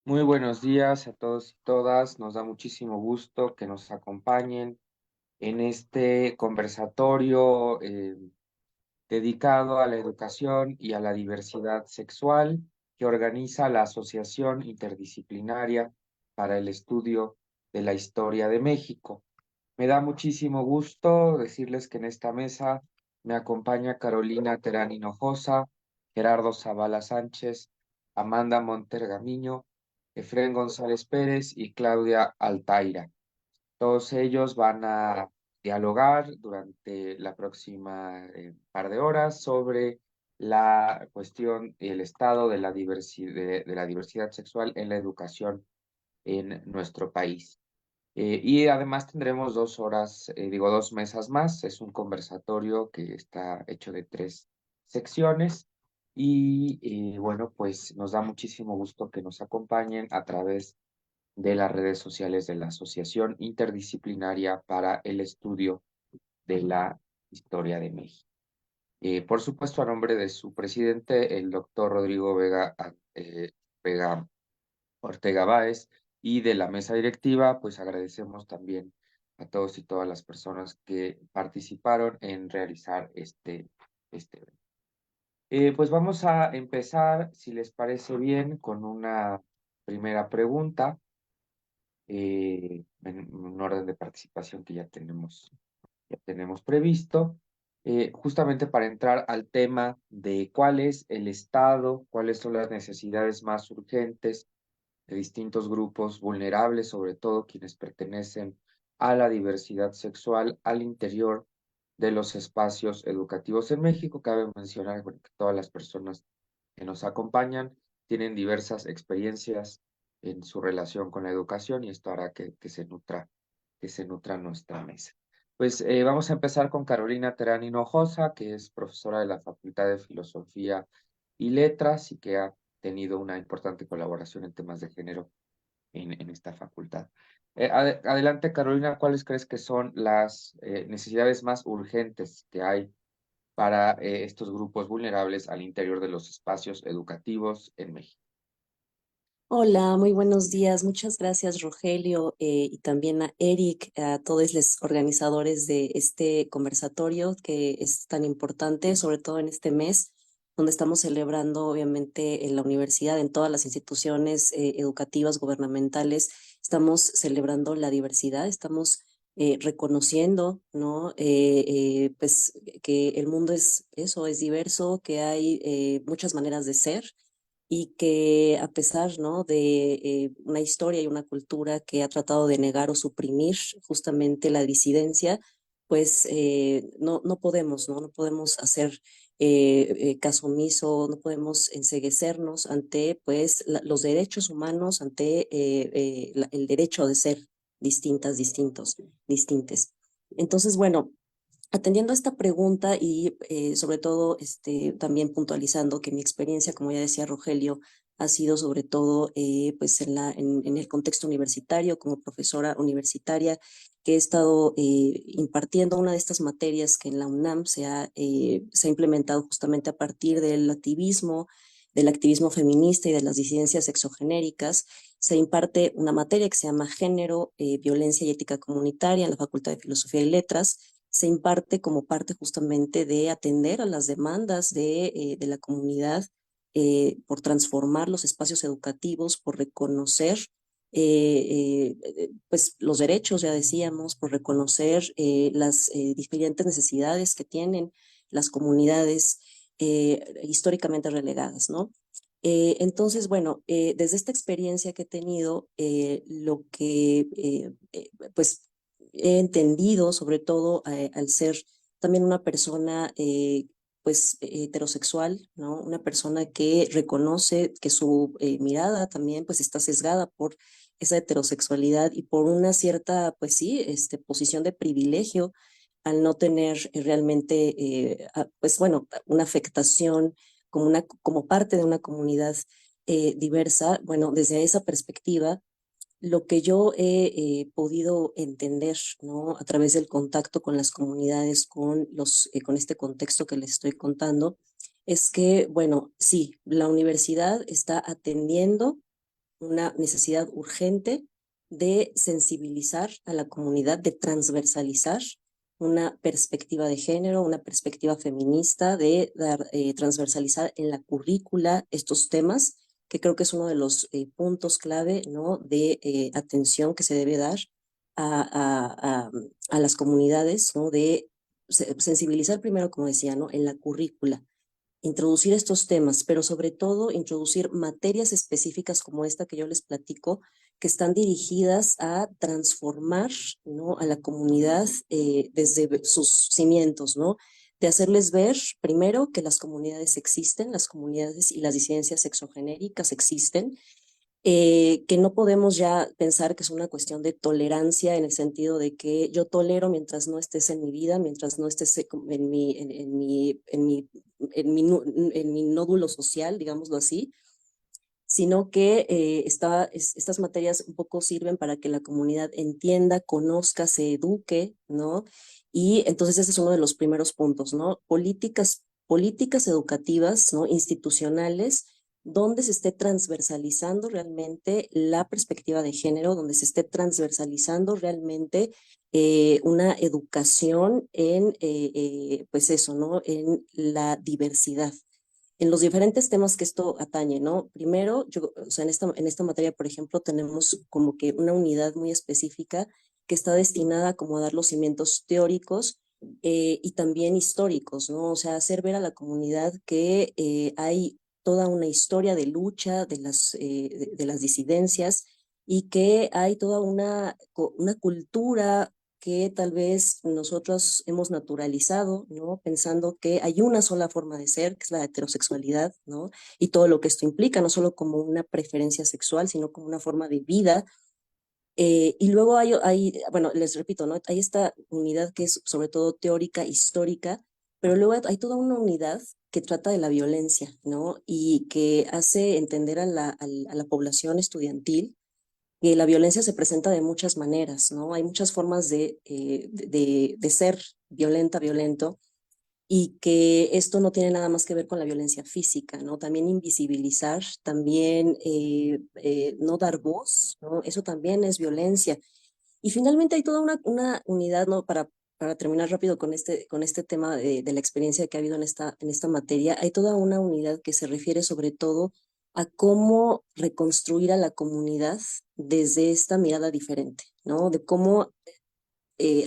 Muy buenos días a todos y todas. Nos da muchísimo gusto que nos acompañen en este conversatorio dedicado a la educación y a la diversidad sexual que organiza la Asociación Interdisciplinaria para el Estudio de la Historia de México. Me da muchísimo gusto decirles que en esta mesa me acompaña Carolina Terán Hinojosa, Gerardo Zavala Sánchez, Amanda Montergamiño, Efrén González Pérez y Claudia Altaira. Todos ellos van a dialogar durante la próxima par de horas sobre la cuestión y el estado de la diversidad sexual en la educación en nuestro país. Y además tendremos 2 horas, digo, 2 mesas más. Es un conversatorio que está hecho de 3 secciones. Y bueno, pues nos da muchísimo gusto que nos acompañen a través de las redes sociales de la Asociación Interdisciplinaria para el Estudio de la Historia de México. Por supuesto, a nombre de su presidente, el doctor Rodrigo Vega Ortega Báez, y de la mesa directiva, pues agradecemos también a todos y todas las personas que participaron en realizar este evento. Pues vamos a empezar, si les parece bien, con una primera pregunta, en un orden de participación que ya tenemos previsto, justamente para entrar al tema de cuál es el estado, cuáles son las necesidades más urgentes de distintos grupos vulnerables, sobre todo quienes pertenecen a la diversidad sexual al interior de los espacios educativos en México. Cabe mencionar, bueno, que todas las personas que nos acompañan tienen diversas experiencias en su relación con la educación, y esto hará que se nutra nuestra mesa. Pues vamos a empezar con Carolina Terán Hinojosa, que es profesora de la Facultad de Filosofía y Letras y que ha tenido una importante colaboración en temas de género en esta facultad. Adelante, Carolina, ¿cuáles crees que son las necesidades más urgentes que hay para estos grupos vulnerables al interior de los espacios educativos en México? Hola, muy buenos días. Muchas gracias, Rogelio, y también a Eric, a todos los organizadores de este conversatorio que es tan importante, sobre todo en este mes, donde estamos celebrando, obviamente, en la universidad, en todas las instituciones educativas gubernamentales, estamos celebrando la diversidad, estamos reconociendo, ¿no? Pues que el mundo es eso, es diverso, que hay muchas maneras de ser y que a pesar, ¿no?, de una historia y una cultura que ha tratado de negar o suprimir justamente la disidencia, pues no podemos, ¿no? No podemos hacer caso omiso, no podemos enceguecernos ante pues los derechos humanos, ante el derecho de ser distintas, distintos, distintes. Entonces, bueno, atendiendo a esta pregunta y sobre todo también puntualizando que mi experiencia, como ya decía Rogelio, ha sido sobre todo pues en el contexto universitario, como profesora universitaria, que he estado impartiendo una de estas materias que en la UNAM se ha implementado justamente a partir del activismo feminista y de las disidencias sexogenéricas. Se imparte una materia que se llama Género, Violencia y Ética Comunitaria en la Facultad de Filosofía y Letras. Se imparte como parte justamente de atender a las demandas de la comunidad por transformar los espacios educativos, por reconocer pues los derechos, ya decíamos, por reconocer las diferentes necesidades que tienen las comunidades históricamente relegadas, ¿no? Entonces, bueno, desde esta experiencia que he tenido, lo que pues he entendido, sobre todo al ser también una persona pues heterosexual, ¿no? Una persona que reconoce que su mirada también pues está sesgada por esa heterosexualidad y por una cierta, pues sí, posición de privilegio al no tener realmente, pues bueno, una afectación como parte de una comunidad diversa. Bueno, desde esa perspectiva, lo que yo he podido entender, ¿no?, a través del contacto con las comunidades, con este contexto que les estoy contando, es que, bueno, sí, la universidad está atendiendo una necesidad urgente de sensibilizar a la comunidad, de transversalizar una perspectiva de género, una perspectiva feminista, de transversalizar en la currícula estos temas, que creo que es uno de los puntos clave, ¿no?, de atención que se debe dar a las comunidades, ¿no?, de sensibilizar primero, como decía, ¿no?, en la currícula, introducir estos temas, pero sobre todo introducir materias específicas como esta que yo les platico, que están dirigidas a transformar, ¿no?, a la comunidad desde sus cimientos, ¿no? De hacerles ver, primero, que las comunidades existen, las comunidades y las disidencias sexogenéricas existen, que no podemos ya pensar que es una cuestión de tolerancia en el sentido de que yo tolero mientras no estés en mi vida, mientras no estés en mi nódulo social, digámoslo así, sino que estas materias un poco sirven para que la comunidad entienda, conozca, se eduque, ¿no? Y entonces ese es uno de los primeros puntos, ¿no? Políticas educativas, ¿no?, institucionales, donde se esté transversalizando realmente la perspectiva de género, donde se esté transversalizando realmente una educación en, pues eso, ¿no?, en la diversidad, en los diferentes temas que esto atañe, ¿no? Primero, o sea, en esta materia, por ejemplo, tenemos como que una unidad muy específica que está destinada a acomodar los cimientos teóricos y también históricos, ¿no? O sea, hacer ver a la comunidad que hay toda una historia de lucha de las disidencias y que hay toda una cultura que tal vez nosotros hemos naturalizado, ¿no? Pensando que hay una sola forma de ser, que es la heterosexualidad, ¿no? Y todo lo que esto implica, no solo como una preferencia sexual, sino como una forma de vida. Y luego bueno, les repito, ¿no?, hay esta unidad que es sobre todo teórica, histórica, pero luego hay toda una unidad que trata de la violencia, ¿no? Y que hace entender a la población estudiantil que la violencia se presenta de muchas maneras, ¿no? Hay muchas formas de ser violento, y que esto no tiene nada más que ver con la violencia física, ¿no? También invisibilizar, también no dar voz, ¿no? Eso también es violencia. Y finalmente hay toda una unidad, ¿no? Para terminar rápido con este tema de la experiencia que ha habido en esta materia, hay toda una unidad que se refiere sobre todo a cómo reconstruir a la comunidad desde esta mirada diferente, ¿no? De cómo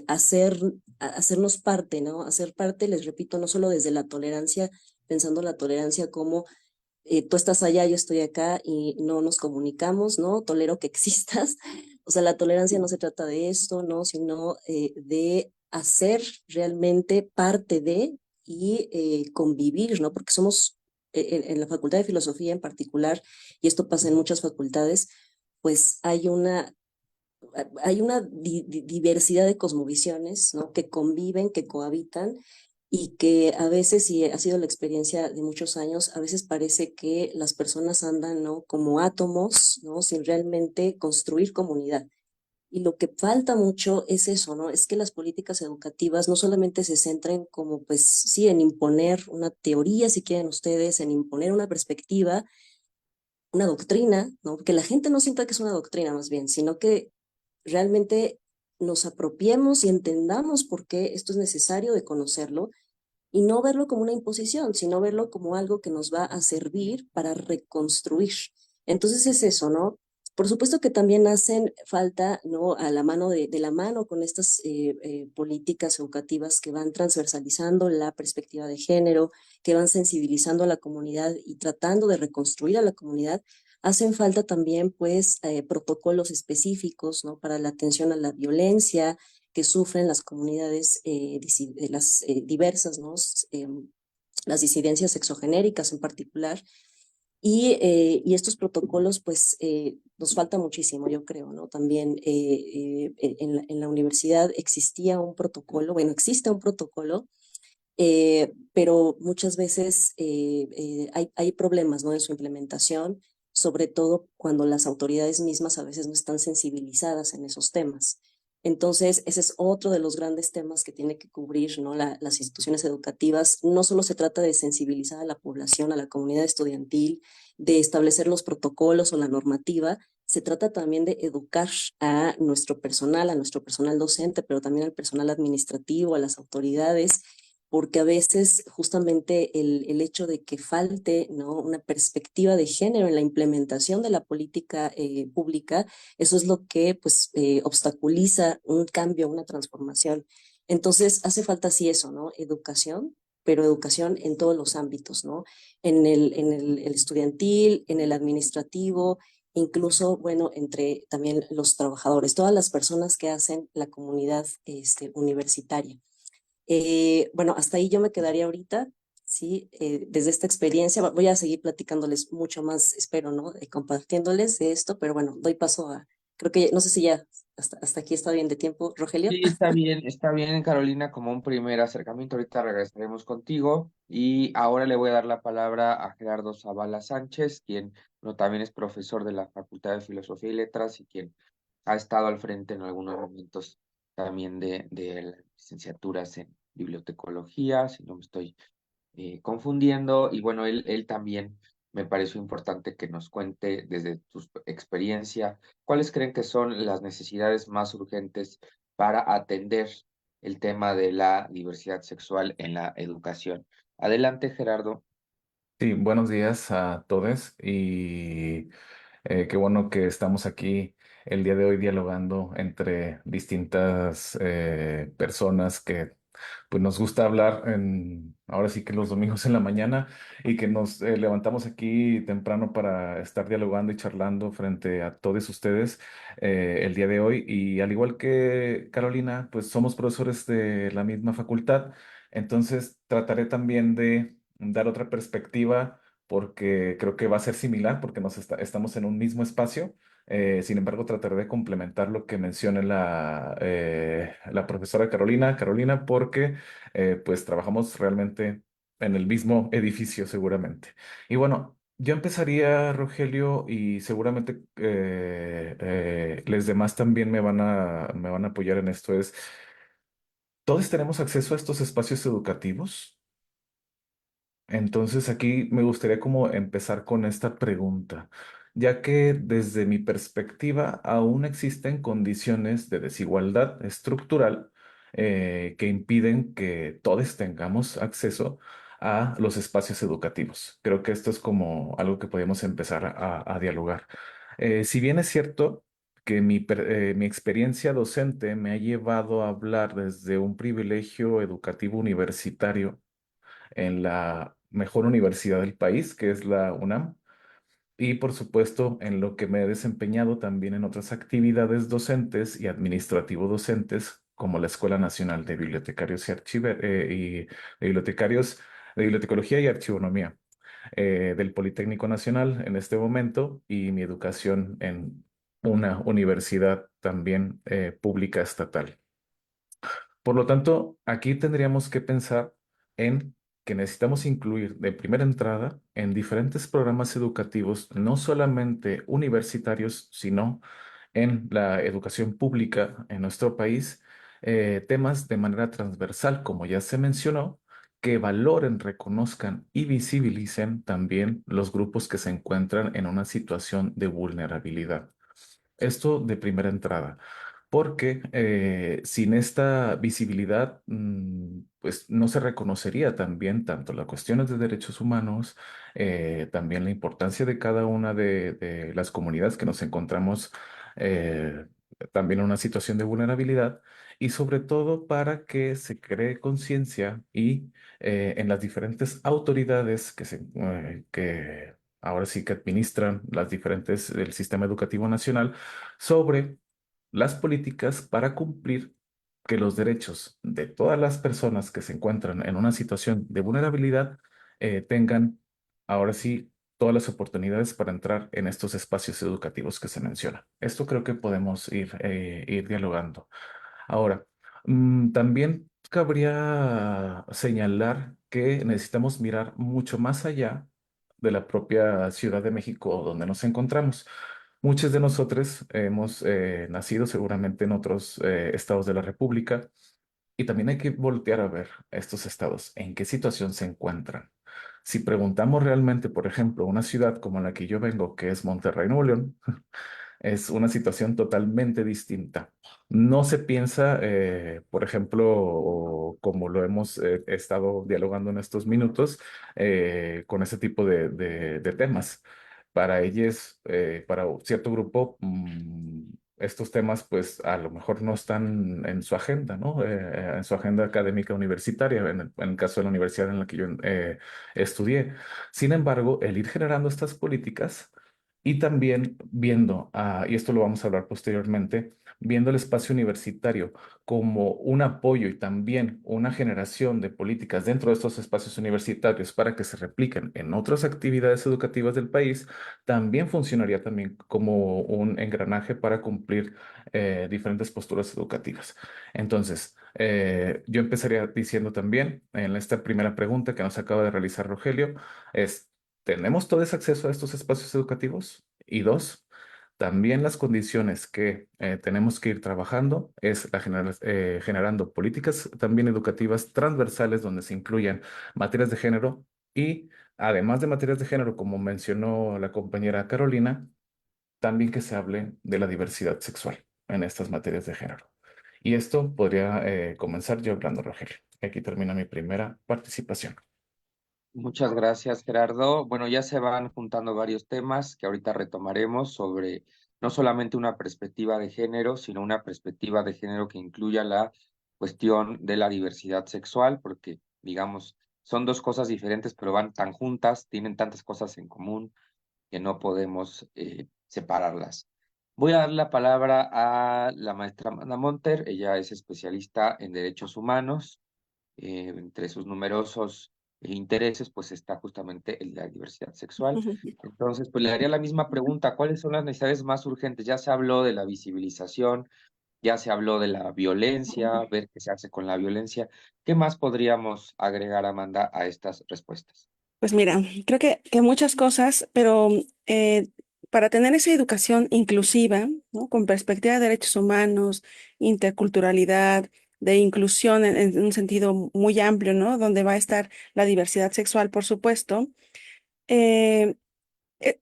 hacernos parte, ¿no? Hacer parte, les repito, no solo desde la tolerancia, pensando la tolerancia como tú estás allá, yo estoy acá y no nos comunicamos, ¿no? Tolero que existas. O sea, la tolerancia no se trata de esto, ¿no? Sino de hacer realmente parte de y convivir, ¿no? Porque somos, en la Facultad de Filosofía en particular, y esto pasa en muchas facultades, pues hay una diversidad de cosmovisiones, ¿no?, que conviven, que cohabitan y que a veces, y ha sido la experiencia de muchos años, a veces parece que las personas andan, ¿no?, como átomos, ¿no?, sin realmente construir comunidad. Y lo que falta mucho es eso, ¿no? Es que las políticas educativas no solamente se centren como, pues sí, en imponer una teoría, si quieren ustedes, en imponer una perspectiva, una doctrina, ¿no? Que la gente no sienta que es una doctrina más bien, sino que realmente nos apropiemos y entendamos por qué esto es necesario de conocerlo y no verlo como una imposición, sino verlo como algo que nos va a servir para reconstruir. Entonces es eso, ¿no? Por supuesto que también hacen falta, ¿no?, a la mano de la mano con estas políticas educativas que van transversalizando la perspectiva de género, que van sensibilizando a la comunidad y tratando de reconstruir a la comunidad. Hacen falta también, pues, protocolos específicos, ¿no?, para la atención a la violencia que sufren las comunidades las diversas, ¿no? Las disidencias sexogenéricas en particular. Y estos protocolos, pues, nos falta muchísimo, yo creo, ¿no? También en la universidad existía un protocolo, bueno, existe un protocolo, pero muchas veces hay problemas, ¿no?, en su implementación, sobre todo cuando las autoridades mismas a veces no están sensibilizadas en esos temas. Entonces, ese es otro de los grandes temas que tiene que cubrir, ¿no? Las instituciones educativas. No solo se trata de sensibilizar a la población, a la comunidad estudiantil, de establecer los protocolos o la normativa, se trata también de educar a nuestro personal docente, pero también al personal administrativo, a las autoridades, porque a veces justamente el hecho de que falte, ¿no?, una perspectiva de género en la implementación de la política pública, eso es lo que pues obstaculiza un cambio, una transformación. Entonces hace falta sí eso, ¿no? Educación, pero educación en todos los ámbitos, ¿no? El estudiantil, en el administrativo, incluso, bueno, entre también los trabajadores, todas las personas que hacen la comunidad universitaria. Bueno, hasta ahí yo me quedaría ahorita, ¿sí? Desde esta experiencia voy a seguir platicándoles mucho más, espero, ¿no? Compartiéndoles de esto, pero bueno, doy paso a, creo que, no sé si ya hasta aquí está bien de tiempo, Rogelio. Sí, está bien, Carolina, como un primer acercamiento. Ahorita regresaremos contigo y ahora le voy a dar la palabra a Gerardo Zavala Sánchez, quien no, también es profesor de la Facultad de Filosofía y Letras y quien ha estado al frente en algunos momentos también de las licenciaturas en bibliotecología, si no me estoy confundiendo. Y bueno, él también me pareció importante que nos cuente desde su experiencia cuáles creen que son las necesidades más urgentes para atender el tema de la diversidad sexual en la educación. Adelante, Gerardo. Sí, buenos días a todos y qué bueno que estamos aquí el día de hoy dialogando entre distintas personas que pues nos gusta hablar ahora sí que los domingos en la mañana y que nos levantamos aquí temprano para estar dialogando y charlando frente a todos ustedes el día de hoy. Y al igual que Carolina, pues somos profesores de la misma facultad, entonces trataré también de dar otra perspectiva porque creo que va a ser similar porque estamos en un mismo espacio. Sin embargo, trataré de complementar lo que menciona la profesora Carolina, porque pues trabajamos realmente en el mismo edificio seguramente. Y bueno, yo empezaría, Rogelio, y seguramente los demás también me van a apoyar en esto. ¿Todos tenemos acceso a estos espacios educativos? Entonces aquí me gustaría como empezar con esta pregunta, ya que desde mi perspectiva aún existen condiciones de desigualdad estructural que impiden que todos tengamos acceso a los espacios educativos. Creo que esto es como algo que podemos empezar a dialogar. Si bien es cierto que mi experiencia docente me ha llevado a hablar desde un privilegio educativo universitario, en la mejor universidad del país, que es la UNAM, y por supuesto en lo que me he desempeñado también en otras actividades docentes y administrativo docentes, como la Escuela Nacional de Bibliotecarios y de Bibliotecarios de Bibliotecología y Archivonomía del Politécnico Nacional en este momento, y mi educación en una universidad también pública estatal. Por lo tanto, aquí tendríamos que pensar en que necesitamos incluir de primera entrada en diferentes programas educativos, no solamente universitarios, sino en la educación pública en nuestro país, temas de manera transversal, como ya se mencionó, que valoren, reconozcan y visibilicen también los grupos que se encuentran en una situación de vulnerabilidad. Esto de primera entrada, porque sin esta visibilidad, pues no se reconocería también tanto las cuestiones de derechos humanos, también la importancia de cada una de las comunidades que nos encontramos eh, también en una situación de vulnerabilidad, y sobre todo para que se cree conciencia y en las diferentes autoridades que ahora sí que administran el sistema educativo nacional, sobre las políticas para cumplir que los derechos de todas las personas que se encuentran en una situación de vulnerabilidad tengan ahora sí todas las oportunidades para entrar en estos espacios educativos que se mencionan. Esto creo que podemos ir dialogando. Ahora, también cabría señalar que necesitamos mirar mucho más allá de la propia Ciudad de México donde nos encontramos, Muchos de nosotros hemos nacido seguramente en otros estados de la República y también hay que voltear a ver estos estados, en qué situación se encuentran. Si preguntamos realmente, por ejemplo, una ciudad como la que yo vengo, que es Monterrey, Nuevo León, es una situación totalmente distinta. No se piensa, por ejemplo, o como lo hemos estado dialogando en estos minutos, con ese tipo de temas. Para ellos, para cierto grupo, estos temas, pues a lo mejor no están en su agenda, ¿no? En su agenda académica universitaria, en el caso de la universidad en la que yo estudié. Sin embargo, el ir generando estas políticas y también viendo, y esto lo vamos a hablar posteriormente, viendo el espacio universitario como un apoyo y también una generación de políticas dentro de estos espacios universitarios para que se repliquen en otras actividades educativas del país, también funcionaría también como un engranaje para cumplir diferentes posturas educativas. Entonces, yo empezaría diciendo también en esta primera pregunta que nos acaba de realizar Rogelio, es ¿tenemos todo ese acceso a estos espacios educativos? Y dos, también las condiciones que tenemos que ir trabajando es generando políticas también educativas transversales donde se incluyan materias de género y además de materias de género, como mencionó la compañera Carolina, también que se hable de la diversidad sexual en estas materias de género. Y esto podría comenzar yo hablando, Rogelio. Aquí termina mi primera participación. Muchas gracias, Gerardo. Bueno, ya se van juntando varios temas que ahorita retomaremos sobre no solamente una perspectiva de género, sino una perspectiva de género que incluya la cuestión de la diversidad sexual, porque, digamos, son dos cosas diferentes, pero van tan juntas, tienen tantas cosas en común que no podemos separarlas. Voy a dar la palabra a la maestra Amanda Monter. Ella es especialista en derechos humanos. Entre sus numerosos intereses, pues está justamente el de la diversidad sexual. Entonces, pues le daría la misma pregunta: ¿cuáles son las necesidades más urgentes? Ya se habló de la visibilización, ya se habló de la violencia, ver qué se hace con la violencia. ¿Qué más podríamos agregar, Amanda, a estas respuestas? Pues mira, creo que muchas cosas, pero para tener esa educación inclusiva, ¿no? Con perspectiva de derechos humanos, interculturalidad, de inclusión en un sentido muy amplio, ¿no? Donde va a estar la diversidad sexual, por supuesto. eh, eh,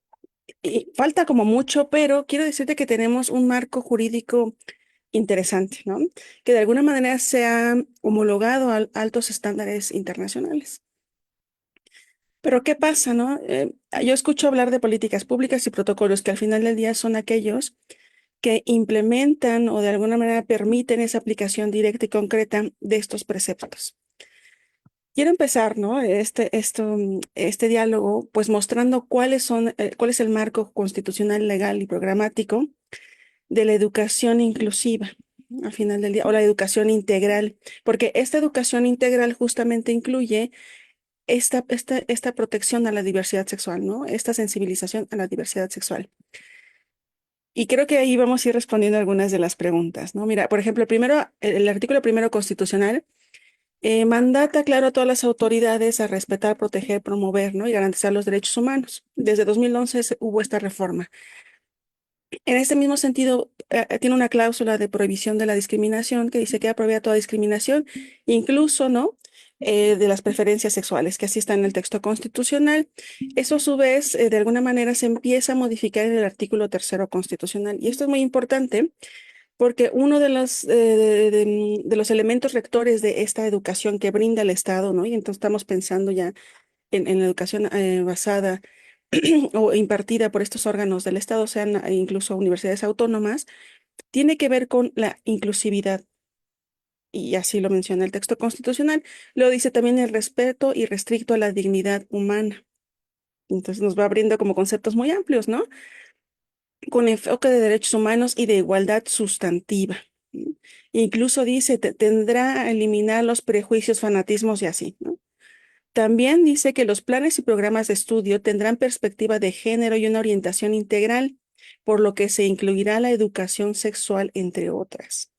y falta como mucho, pero quiero decirte que tenemos un marco jurídico interesante, ¿no? Que de alguna manera se ha homologado a altos estándares internacionales. Pero ¿qué pasa, no? Yo escucho hablar de políticas públicas y protocolos que al final del día son aquellos que implementan o de alguna manera permiten esa aplicación directa y concreta de estos preceptos. Quiero empezar, ¿no? Este diálogo, pues mostrando cuál es el marco constitucional, legal y programático de la educación inclusiva, ¿no? Al final del día, o la educación integral, porque esta educación integral justamente incluye esta protección a la diversidad sexual, ¿no? Esta sensibilización a la diversidad sexual. Y creo que ahí vamos a ir respondiendo algunas de las preguntas, ¿no? Mira, por ejemplo, el artículo primero constitucional mandata, claro, a todas las autoridades a respetar, proteger, promover, ¿no? Y garantizar los derechos humanos. Desde 2011 hubo esta reforma. En este mismo sentido, tiene una cláusula de prohibición de la discriminación que dice que prohibida toda discriminación, incluso, ¿no? De las preferencias sexuales, que así está en el texto constitucional. Eso, a su vez, de alguna manera se empieza a modificar en el artículo tercero constitucional. Y esto es muy importante porque uno de los elementos rectores de esta educación que brinda el Estado, ¿no? Y entonces estamos pensando ya en la educación basada o impartida por estos órganos del Estado, sean incluso universidades autónomas, tiene que ver con la inclusividad. Y así lo menciona el texto constitucional. Lo dice también el respeto irrestricto a la dignidad humana. Entonces nos va abriendo como conceptos muy amplios, ¿no? Con enfoque de derechos humanos y de igualdad sustantiva. ¿No? Incluso dice, tendrá a eliminar los prejuicios, fanatismos y así, ¿no? También dice que los planes y programas de estudio tendrán perspectiva de género y una orientación integral, por lo que se incluirá la educación sexual, entre otras.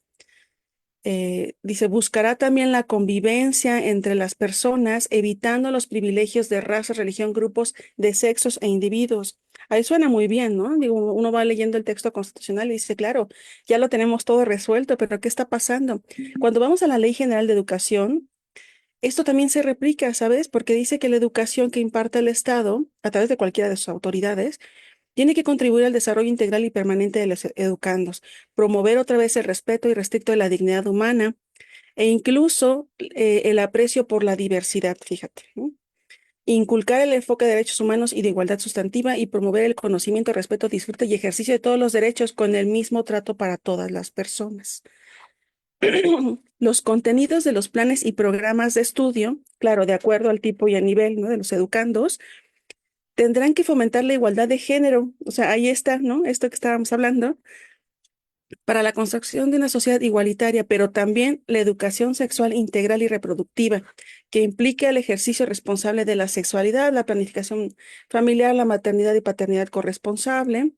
dice, buscará también la convivencia entre las personas, evitando los privilegios de raza, religión, grupos de sexos e individuos. Ahí suena muy bien, ¿no? Digo, uno va leyendo el texto constitucional y dice, claro, ya lo tenemos todo resuelto, pero ¿qué está pasando? Cuando vamos a la Ley General de Educación, esto también se replica, ¿sabes? Porque dice que la educación que imparte el Estado, a través de cualquiera de sus autoridades, tiene que contribuir al desarrollo integral y permanente de los educandos, promover otra vez el respeto y respeto de la dignidad humana e incluso el aprecio por la diversidad, fíjate, ¿no? Inculcar el enfoque de derechos humanos y de igualdad sustantiva y promover el conocimiento, respeto, disfrute y ejercicio de todos los derechos con el mismo trato para todas las personas. Los contenidos de los planes y programas de estudio, claro, de acuerdo al tipo y al nivel, ¿no?, de los educandos, tendrán que fomentar la igualdad de género. O sea, ahí está, ¿no? Esto que estábamos hablando, para la construcción de una sociedad igualitaria, pero también la educación sexual integral y reproductiva, que implique el ejercicio responsable de la sexualidad, la planificación familiar, la maternidad y paternidad corresponsable,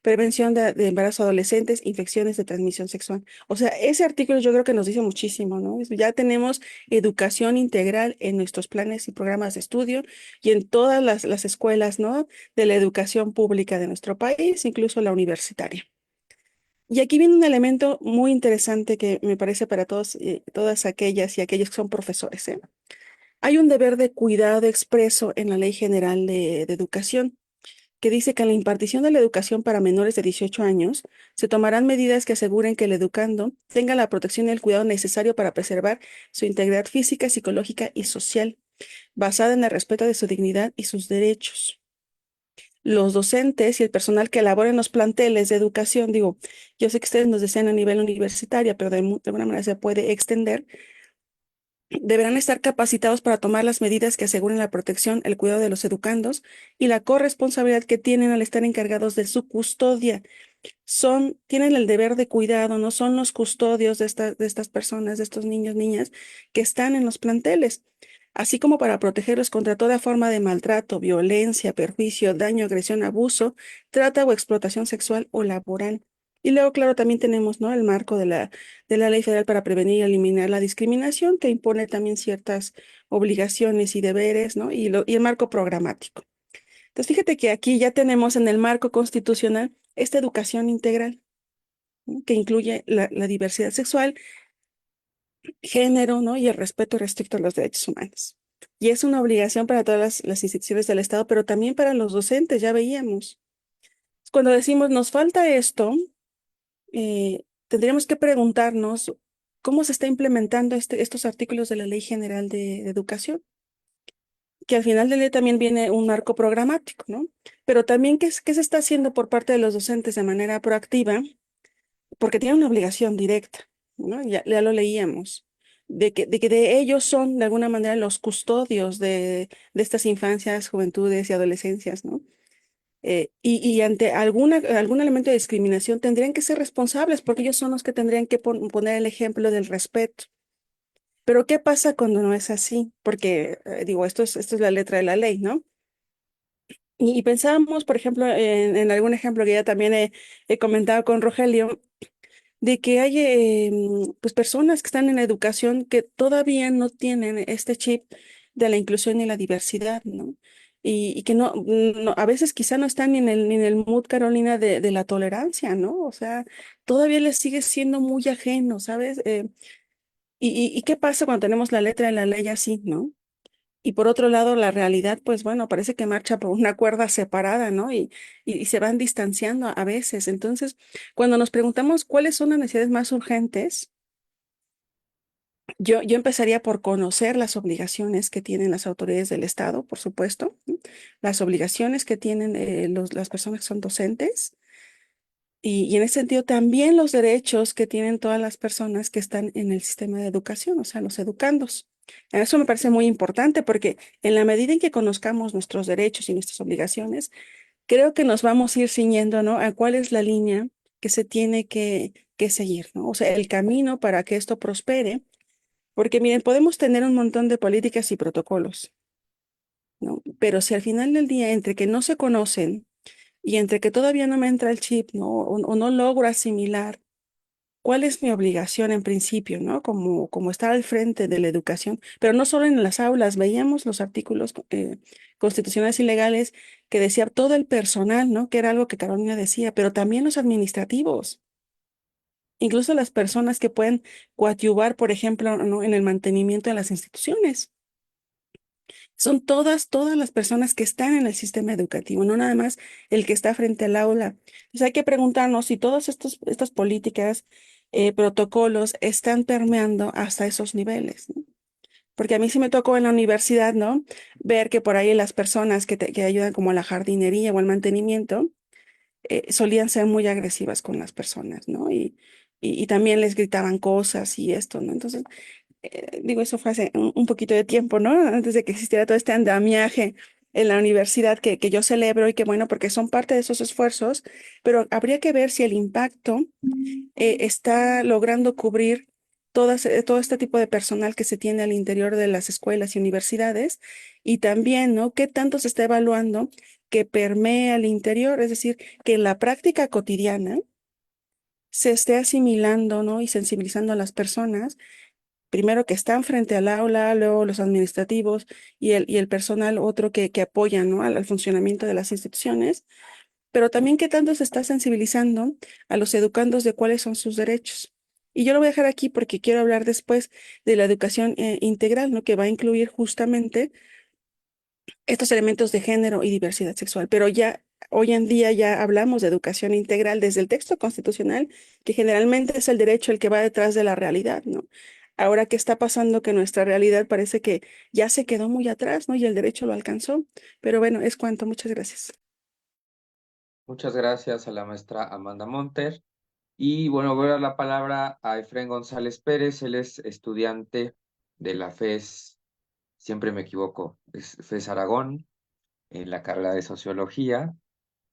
prevención de embarazos adolescentes, infecciones de transmisión sexual. O sea, ese artículo yo creo que nos dice muchísimo, ¿no? Ya tenemos educación integral en nuestros planes y programas de estudio y en todas las escuelas, ¿no?, de la educación pública de nuestro país, incluso la universitaria. Y aquí viene un elemento muy interesante que me parece para todos, todas aquellas y aquellos que son profesores, ¿eh? Hay un deber de cuidado expreso en la Ley General de Educación, que dice que en la impartición de la educación para menores de 18 años se tomarán medidas que aseguren que el educando tenga la protección y el cuidado necesario para preservar su integridad física, psicológica y social, basada en el respeto de su dignidad y sus derechos. Los docentes y el personal que elabora en los planteles de educación, digo, yo sé que ustedes nos desean a nivel universitario, pero de alguna manera se puede extender, deberán estar capacitados para tomar las medidas que aseguren la protección, el cuidado de los educandos y la corresponsabilidad que tienen al estar encargados de su custodia. Tienen el deber de cuidado, no son los custodios de estas personas, de estos niños, niñas que están en los planteles, así como para protegerlos contra toda forma de maltrato, violencia, perjuicio, daño, agresión, abuso, trata o explotación sexual o laboral. Y luego, claro, también tenemos, ¿no?, el marco de la Ley Federal para prevenir y eliminar la discriminación, que impone también ciertas obligaciones y deberes, ¿no? Y el marco programático. Entonces, fíjate que aquí ya tenemos en el marco constitucional esta educación integral, ¿no?, que incluye la diversidad sexual, género, ¿no?, y el respeto restricto a los derechos humanos. Y es una obligación para todas las instituciones del Estado, pero también para los docentes, ya veíamos. Cuando decimos nos falta esto, tendríamos que preguntarnos cómo se está implementando estos artículos de la Ley General de Educación, que al final del día también viene un marco programático, ¿no? Pero también qué se está haciendo por parte de los docentes de manera proactiva, porque tienen una obligación directa, ¿no? Ya lo leíamos, de que de ellos son de alguna manera los custodios de estas infancias, juventudes y adolescencias, ¿no? Y ante algún elemento de discriminación tendrían que ser responsables porque ellos son los que tendrían que poner el ejemplo del respeto. Pero ¿qué pasa cuando no es así? Porque, digo, esto es la letra de la ley, ¿no? Y pensábamos, por ejemplo, en algún ejemplo que ya también he comentado con Rogelio, de que hay pues personas que están en la educación que todavía no tienen este chip de la inclusión y la diversidad, ¿no? Y que a veces quizá no están ni en el mood, Carolina, de la tolerancia, ¿no? O sea, todavía les sigue siendo muy ajeno, ¿sabes? ¿Y qué pasa cuando tenemos la letra de la ley así, ¿no? Y por otro lado, la realidad, pues bueno, parece que marcha por una cuerda separada, ¿no? Y se van distanciando a veces. Entonces, cuando nos preguntamos cuáles son las necesidades más urgentes, yo empezaría por conocer las obligaciones que tienen las autoridades del Estado, por supuesto, ¿no?, las obligaciones que tienen las personas que son docentes y en ese sentido también los derechos que tienen todas las personas que están en el sistema de educación, o sea, los educandos. Eso me parece muy importante porque en la medida en que conozcamos nuestros derechos y nuestras obligaciones, creo que nos vamos a ir ciñendo, ¿no?, a cuál es la línea que se tiene que seguir, ¿no? O sea, el camino para que esto prospere, porque miren, podemos tener un montón de políticas y protocolos, ¿no? Pero si al final del día, entre que no se conocen y entre que todavía no me entra el chip, ¿no?, o no logro asimilar cuál es mi obligación en principio, ¿no? Como estar al frente de la educación, pero no solo en las aulas, veíamos los artículos constitucionales y legales que decía todo el personal, ¿no? Que era algo que Carolina decía, pero también los administrativos, incluso las personas que pueden coadyuvar, por ejemplo, ¿no? En el mantenimiento de las instituciones. Son todas las personas que están en el sistema educativo, no nada más el que está frente al aula. Entonces hay que preguntarnos si todas estas políticas, protocolos están permeando hasta esos niveles, ¿no? Porque a mí sí me tocó en la universidad, ¿no? Ver que por ahí las personas que ayudan como a la jardinería o al mantenimiento, solían ser muy agresivas con las personas, ¿no? Y también les gritaban cosas y esto, ¿no? Entonces, digo, eso fue hace un poquito de tiempo, ¿no? Antes de que existiera todo este andamiaje en la universidad que yo celebro y que bueno, porque son parte de esos esfuerzos, pero habría que ver si el impacto está logrando cubrir todo este tipo de personal que se tiene al interior de las escuelas y universidades y también, ¿no? ¿Qué tanto se está evaluando que permea al interior? Es decir, que en la práctica cotidiana se esté asimilando, ¿no? Y sensibilizando a las personas primero que están frente al aula, luego los administrativos y el personal otro que apoyan, ¿no? al funcionamiento de las instituciones, pero también qué tanto se está sensibilizando a los educandos de cuáles son sus derechos. Y yo lo voy a dejar aquí porque quiero hablar después de la educación integral, ¿no? Que va a incluir justamente estos elementos de género y diversidad sexual. Pero ya hoy en día ya hablamos de educación integral desde el texto constitucional, que generalmente es el derecho el que va detrás de la realidad, ¿no? Ahora, ¿qué está pasando? Que nuestra realidad parece que ya se quedó muy atrás, ¿no? Y el derecho lo alcanzó. Pero bueno, es cuanto. Muchas gracias. Muchas gracias a la maestra Amanda Monter. Y bueno, voy a dar la palabra a Efraín González Pérez. Él es estudiante de la FES, siempre me equivoco, es FES Aragón, en la carrera de Sociología.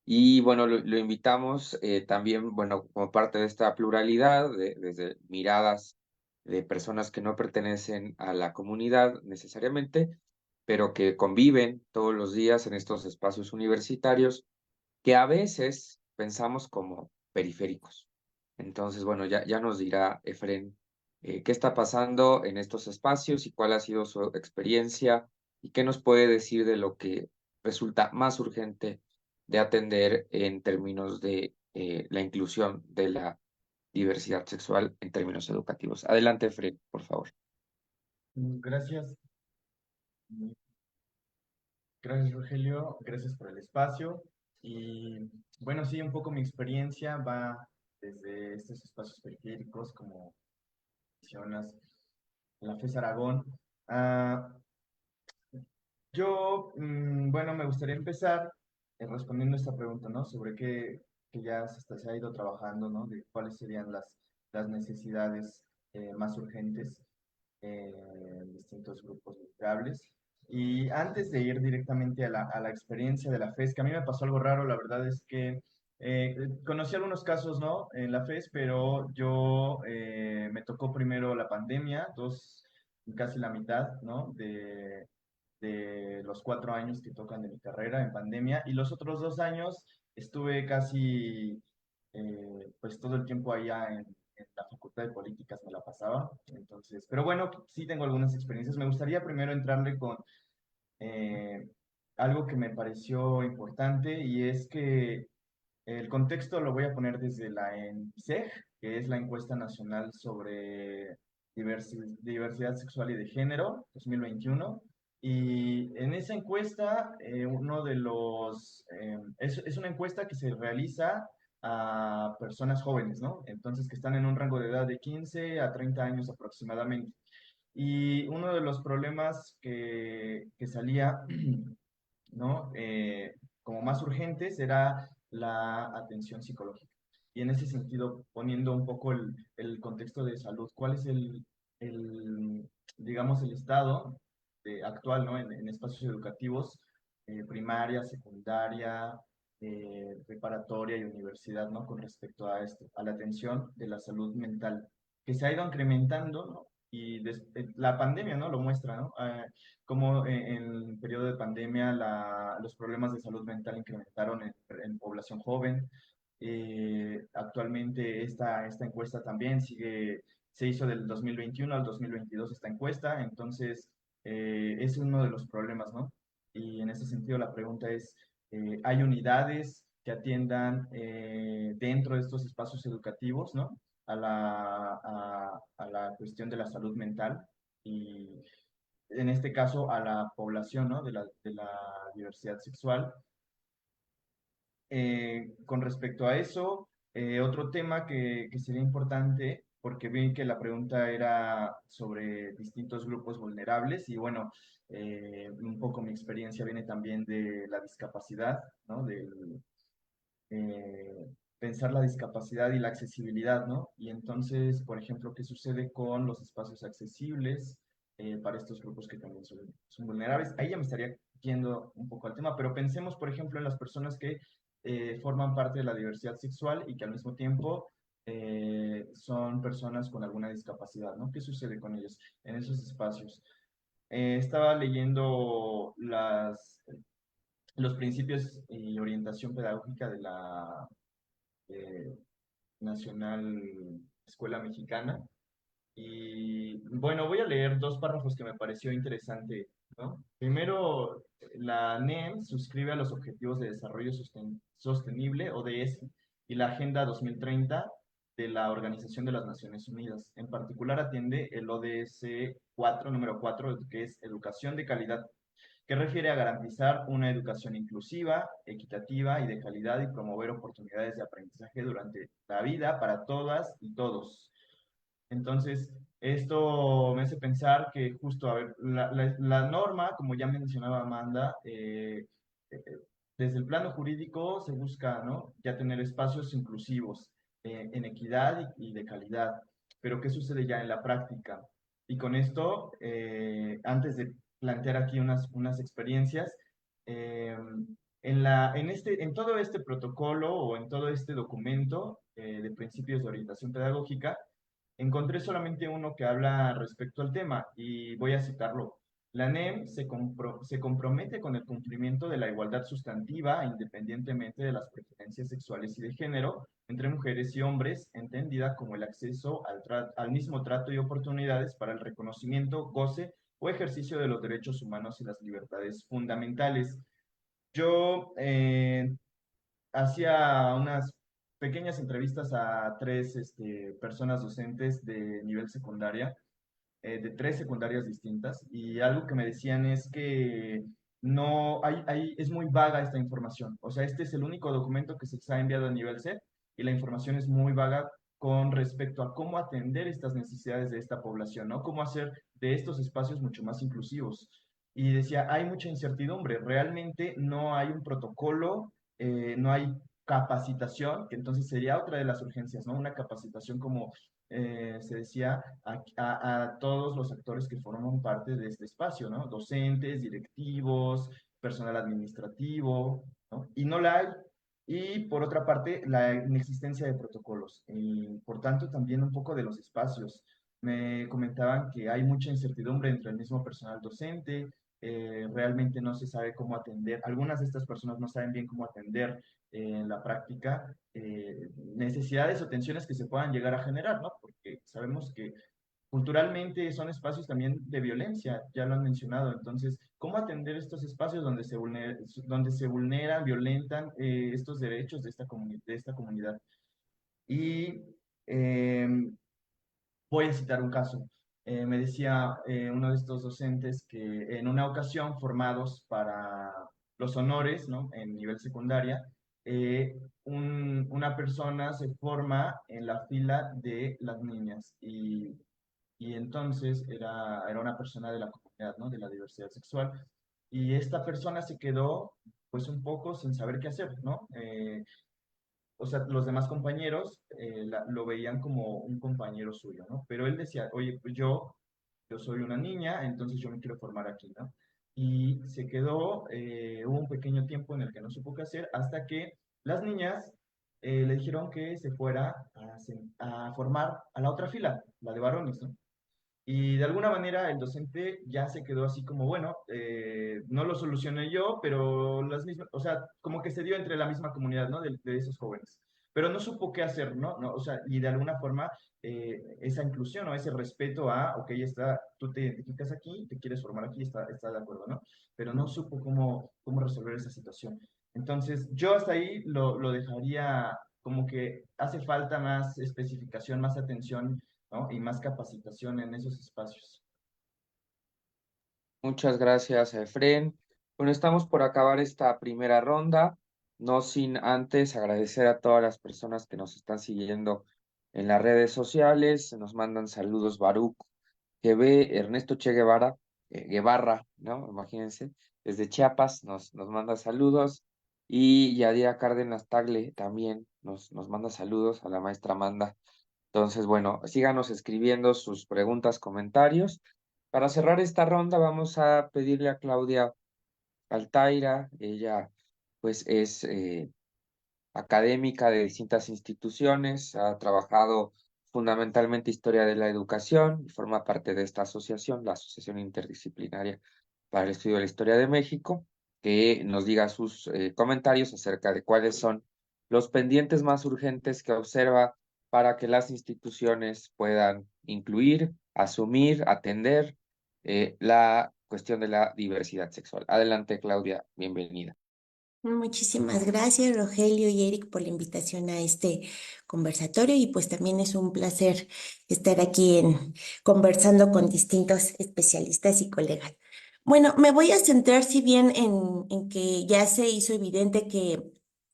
Y bueno, lo invitamos también, bueno, como parte de esta pluralidad, desde miradas de personas que no pertenecen a la comunidad necesariamente, pero que conviven todos los días en estos espacios universitarios que a veces pensamos como periféricos. Entonces, bueno, ya nos dirá Efren qué está pasando en estos espacios y cuál ha sido su experiencia y qué nos puede decir de lo que resulta más urgente de atender en términos de la inclusión de la diversidad sexual en términos educativos. Adelante, Efren, por favor. Gracias, gracias Rogelio, gracias por el espacio. Y bueno, sí, un poco mi experiencia va desde estos espacios periféricos, como mencionas, en la FES Aragón. Ah, bueno, me gustaría empezar respondiendo esta pregunta, ¿no? Sobre que ya se ha ido trabajando, ¿no? De cuáles serían las necesidades más urgentes en distintos grupos vulnerables. Y antes de ir directamente a la experiencia de la FES, que a mí me pasó algo raro, la verdad es que conocí algunos casos, ¿no? En la FES, pero yo me tocó primero la pandemia, casi la mitad, ¿no? De los 4 años que tocan de mi carrera en pandemia, y los otros 2 años estuve casi, pues todo el tiempo allá en la Facultad de Políticas me la pasaba. Entonces, pero bueno, sí tengo algunas experiencias. Me gustaría primero entrarle con eh, algo que me pareció importante, y es que el contexto lo voy a poner desde la ENSEG, que es la Encuesta Nacional sobre Diversidad Sexual y de Género 2021. Y en esa encuesta, es una encuesta que se realiza a personas jóvenes, ¿no? Entonces, que están en un rango de edad de 15 a 30 años aproximadamente. Y uno de los problemas que salía, ¿no? Como más urgentes era la atención psicológica. Y en ese sentido, poniendo un poco el contexto de salud, ¿cuál es digamos, el estado actual, ¿no? En espacios educativos, primaria, secundaria, preparatoria y universidad, ¿no? Con respecto a esto, a la atención de la salud mental, que se ha ido incrementando, ¿no? Y la pandemia, ¿no? Lo muestra, ¿no? Como en el periodo de pandemia los problemas de salud mental incrementaron en población joven. Actualmente esta encuesta también se hizo del 2021 al 2022 esta encuesta, entonces es uno de los problemas, ¿no? Y en ese sentido la pregunta es, ¿hay unidades que atiendan dentro de estos espacios educativos, ¿no? A la cuestión de la salud mental y en este caso a la población, ¿no? De la diversidad sexual. Con respecto a eso, otro tema que sería importante, porque vi que la pregunta era sobre distintos grupos vulnerables y bueno, un poco mi experiencia viene también de la discapacidad, ¿no? eh, pensar la discapacidad y la accesibilidad, ¿no? Y entonces, por ejemplo, ¿qué sucede con los espacios accesibles para estos grupos que también son vulnerables? Ahí ya me estaría yendo un poco al tema, pero pensemos, por ejemplo, en las personas que forman parte de la diversidad sexual y que al mismo tiempo son personas con alguna discapacidad, ¿no? ¿Qué sucede con ellos en esos espacios? Estaba leyendo los principios y orientación pedagógica de la eh, Nacional Escuela Mexicana. Y bueno, voy a leer dos párrafos que me pareció interesante, ¿no? Primero, la NEM suscribe a los Objetivos de Desarrollo Sostenible, ODS, y la Agenda 2030 de la Organización de las Naciones Unidas. En particular, atiende el ODS 4, número 4, que es Educación de Calidad, que refiere a garantizar una educación inclusiva, equitativa y de calidad y promover oportunidades de aprendizaje durante la vida para todas y todos. Entonces, esto me hace pensar que justo, a ver, la norma, como ya mencionaba Amanda, eh, desde el plano jurídico se busca, ¿no? Ya tener espacios inclusivos en equidad y de calidad. Pero ¿qué sucede ya en la práctica? Y con esto, antes de plantear aquí unas experiencias, eh, en todo este protocolo o en todo este documento de principios de orientación pedagógica, encontré solamente uno que habla respecto al tema y voy a citarlo. La NEM se compromete con el cumplimiento de la igualdad sustantiva independientemente de las preferencias sexuales y de género entre mujeres y hombres, entendida como el acceso al mismo trato y oportunidades para el reconocimiento, goce o ejercicio de los derechos humanos y las libertades fundamentales. Yo hacía unas pequeñas entrevistas a tres personas docentes de nivel secundaria, de tres secundarias distintas, y algo que me decían es que no es muy vaga esta información. O sea, este es el único documento que se les ha enviado a nivel C y la información es muy vaga con respecto a cómo atender estas necesidades de esta población, ¿no? Cómo hacer de estos espacios mucho más inclusivos. Y decía, hay mucha incertidumbre, realmente no hay un protocolo, no hay capacitación, que entonces sería otra de las urgencias, ¿no? Una capacitación como se decía a todos los actores que forman parte de este espacio, ¿no? Docentes, directivos, personal administrativo, ¿no? Y no la hay. Y por otra parte, la inexistencia de protocolos. Y por tanto, también un poco de los espacios. Me comentaban que hay mucha incertidumbre entre el mismo personal docente, realmente no se sabe cómo atender. Algunas de estas personas no saben bien cómo atender en la práctica necesidades o tensiones que se puedan llegar a generar, ¿no? Porque sabemos que culturalmente son espacios también de violencia, ya lo han mencionado. Entonces, ¿cómo atender estos espacios donde se vulneran, violentan estos derechos de de esta comunidad? Y eh, voy a citar un caso. Me decía uno de estos docentes que en una ocasión formados para los honores, ¿no? En nivel secundaria, una persona se forma en la fila de las niñas y entonces era una persona de la comunidad, ¿no? De la diversidad sexual. Y esta persona se quedó pues un poco sin saber qué hacer, ¿no? O sea, los demás compañeros lo veían como un compañero suyo, ¿no? Pero él decía, oye, pues yo soy una niña, entonces yo me quiero formar aquí, ¿no? Y se quedó, hubo un pequeño tiempo en el que no supo qué hacer, hasta que las niñas le dijeron que se fuera a formar a la otra fila, la de varones, ¿no? Y de alguna manera el docente ya se quedó así como, bueno, no lo solucioné yo, pero las mismas, o sea, como que se dio entre la misma comunidad, ¿no? De esos jóvenes. pero no supo qué hacer, ¿no? O sea, y de alguna forma esa inclusión o ese respeto a, ok, está, tú te identificas aquí, te quieres formar aquí, está de acuerdo, ¿no? Pero no supo cómo resolver esa situación. Entonces, yo hasta ahí lo dejaría como que hace falta más especificación, más atención, ¿no? Y más capacitación en esos espacios. Muchas gracias, Efren. Bueno, estamos por acabar esta primera ronda, no sin antes agradecer a todas las personas que nos están siguiendo en las redes sociales. Nos mandan saludos Baruch, que ve Ernesto Che Guevara, Guevarra, ¿no? Imagínense, desde Chiapas nos manda saludos. Y Yadira Cárdenas Tagle también nos manda saludos a la maestra Amanda. Entonces, bueno, síganos escribiendo sus preguntas, comentarios. Para cerrar esta ronda, vamos a pedirle a Claudia Altaira. Ella, pues, es académica de distintas instituciones, ha trabajado fundamentalmente historia de la educación y forma parte de esta asociación, la Asociación Interdisciplinaria para el Estudio de la Historia de México, que nos diga sus comentarios acerca de cuáles son los pendientes más urgentes que observa para que las instituciones puedan incluir, asumir, atender la cuestión de la diversidad sexual. Adelante, Claudia, bienvenida. Muchísimas gracias, Rogelio y Eric, por la invitación a este conversatorio y pues también es un placer estar aquí conversando con distintos especialistas y colegas. Bueno, me voy a centrar, si bien en que ya se hizo evidente que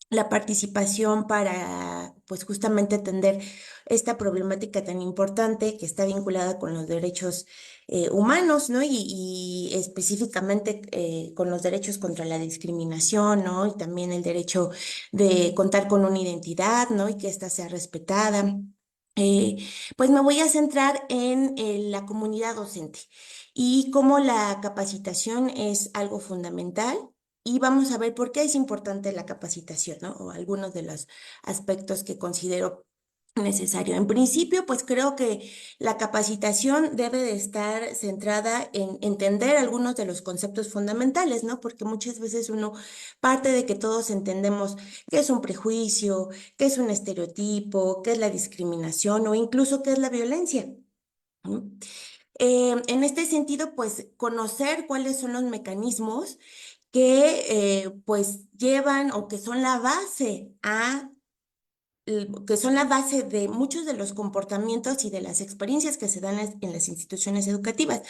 la participación para pues justamente atender esta problemática tan importante que está vinculada con los derechos humanos, ¿no? Y específicamente con los derechos contra la discriminación, ¿no? Y también el derecho de contar con una identidad, ¿no? Y que ésta sea respetada. Eh, pues me voy a centrar en la comunidad docente y cómo la capacitación es algo fundamental. Y vamos a ver por qué es importante la capacitación, ¿no? O algunos de los aspectos que considero necesario. En principio, pues creo que la capacitación debe de estar centrada en entender algunos de los conceptos fundamentales, ¿no? Porque muchas veces uno parte de que todos entendemos qué es un prejuicio, qué es un estereotipo, qué es la discriminación o incluso qué es la violencia. ¿No? En este sentido, pues conocer cuáles son los mecanismos que pues llevan o que son la base que son la base de muchos de los comportamientos y de las experiencias que se dan en las instituciones educativas.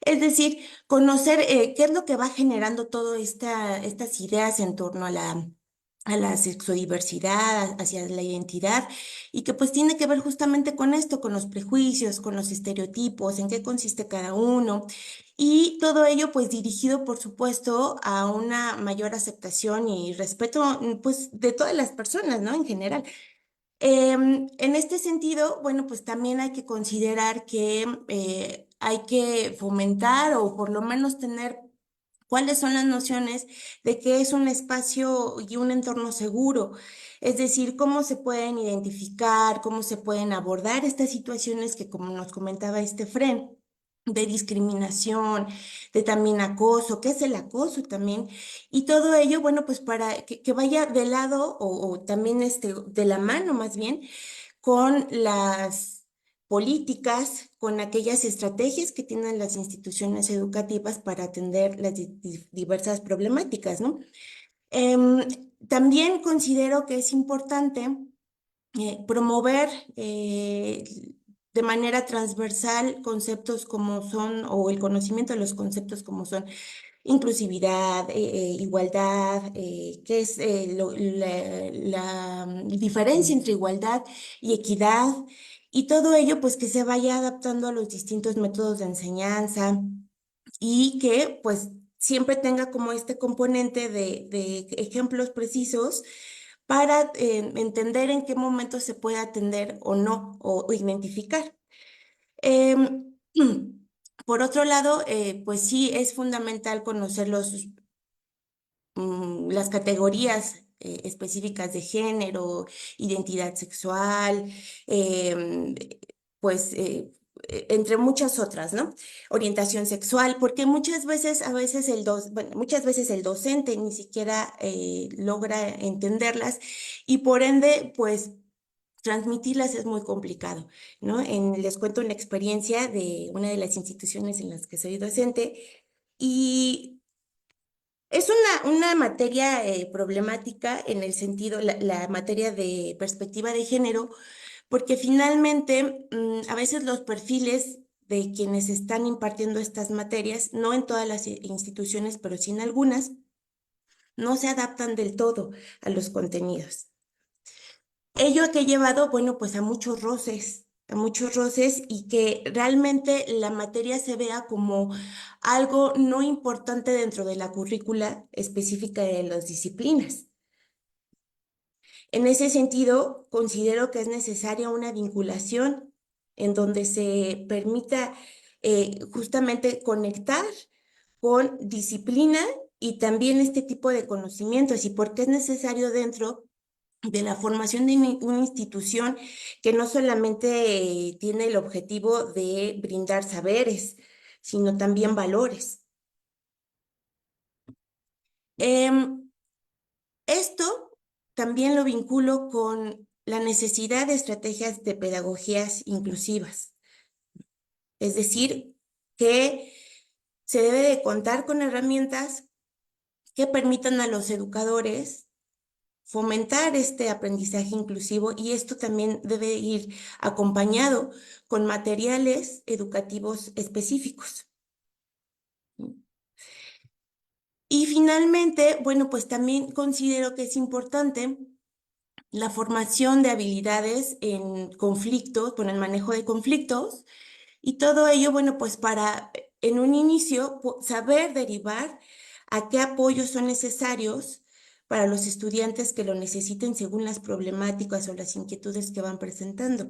Es decir, conocer qué es lo que va generando todas estas ideas en torno a la sexodiversidad, hacia la identidad, y que pues tiene que ver justamente con esto, con los prejuicios, con los estereotipos, en qué consiste cada uno, y todo ello pues dirigido, por supuesto, a una mayor aceptación y respeto pues de todas las personas, ¿no? En general. En este sentido, bueno, pues también hay que considerar que hay que fomentar o por lo menos tener cuáles son las nociones de qué es un espacio y un entorno seguro. Es decir, cómo se pueden identificar, cómo se pueden abordar estas situaciones que, como nos comentaba este Fren, de discriminación, de también acoso, qué es el acoso también, y todo ello, bueno, pues para que vaya de lado o también de la mano más bien con las políticas, con aquellas estrategias que tienen las instituciones educativas para atender las diversas problemáticas, ¿no? Em, También considero que es importante promover de manera transversal conceptos como son, o el conocimiento de los conceptos como son inclusividad, igualdad, qué es la diferencia entre igualdad y equidad, y todo ello pues que se vaya adaptando a los distintos métodos de enseñanza y que pues siempre tenga como este componente de ejemplos precisos para entender en qué momento se puede atender o no, o identificar. Em, por otro lado, pues sí es fundamental conocer las categorías específicas de género, identidad sexual, em, pues entre muchas otras, ¿no? Orientación sexual, porque muchas veces, muchas veces el docente ni siquiera logra entenderlas y por ende, pues transmitirlas es muy complicado, ¿no? Les cuento una experiencia de una de las instituciones en las que soy docente y es una materia problemática en el sentido, la materia de perspectiva de género, porque finalmente a veces los perfiles de quienes están impartiendo estas materias, no en todas las instituciones, pero sí en algunas, no se adaptan del todo a los contenidos. Ello que ha llevado, bueno, pues a muchos roces y que realmente la materia se vea como algo no importante dentro de la currícula específica de las disciplinas. En ese sentido, considero que es necesaria una vinculación en donde se permita justamente conectar con disciplina y también este tipo de conocimientos y porque es necesario dentro de la formación de una institución que no solamente tiene el objetivo de brindar saberes, sino también valores. Esto también lo vinculo con la necesidad de estrategias de pedagogías inclusivas, es decir, que se debe de contar con herramientas que permitan a los educadores fomentar este aprendizaje inclusivo y esto también debe ir acompañado con materiales educativos específicos. Y finalmente, bueno, pues también considero que es importante la formación de habilidades en conflictos, con el manejo de conflictos y todo ello, bueno, pues para en un inicio saber derivar a qué apoyos son necesarios para los estudiantes que lo necesiten según las problemáticas o las inquietudes que van presentando.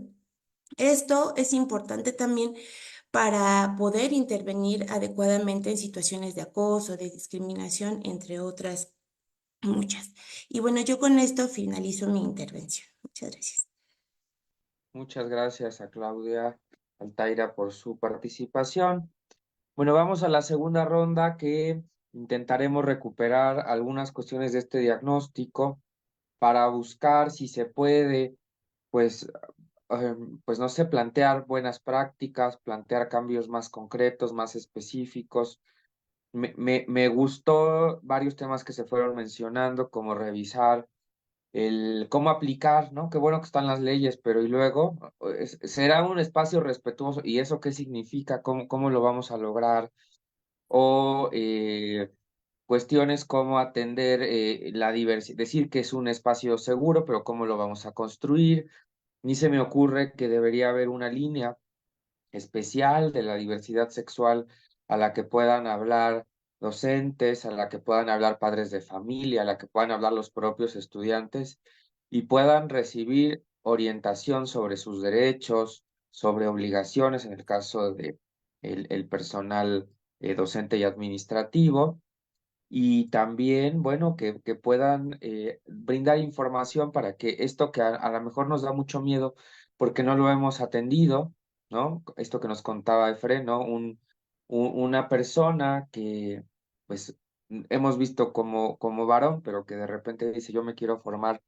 Esto es importante también para poder intervenir adecuadamente en situaciones de acoso, de discriminación, entre otras muchas. Y bueno, yo con esto finalizo mi intervención. Muchas gracias. Muchas gracias a Claudia Altaira por su participación. Bueno, vamos a la segunda ronda que intentaremos recuperar algunas cuestiones de este diagnóstico para buscar si se puede, pues, pues no sé, plantear buenas prácticas, plantear cambios más concretos, más específicos. Me gustó varios temas que se fueron mencionando, como revisar el cómo aplicar, ¿no? Qué bueno que están las leyes, pero y luego, ¿será un espacio respetuoso? ¿Y eso qué significa? ¿Cómo lo vamos a lograr? O cuestiones como atender la diversidad, decir que es un espacio seguro, pero ¿cómo lo vamos a construir? Ni se me ocurre que debería haber una línea especial de la diversidad sexual a la que puedan hablar docentes, a la que puedan hablar padres de familia, a la que puedan hablar los propios estudiantes y puedan recibir orientación sobre sus derechos, sobre obligaciones en el caso de el personal docente y administrativo y también, bueno, que puedan brindar información para que esto que a lo mejor nos da mucho miedo porque no lo hemos atendido, ¿no? Esto que nos contaba Efren, ¿no? Una persona que, pues, hemos visto como varón, pero que de repente dice, yo me quiero formar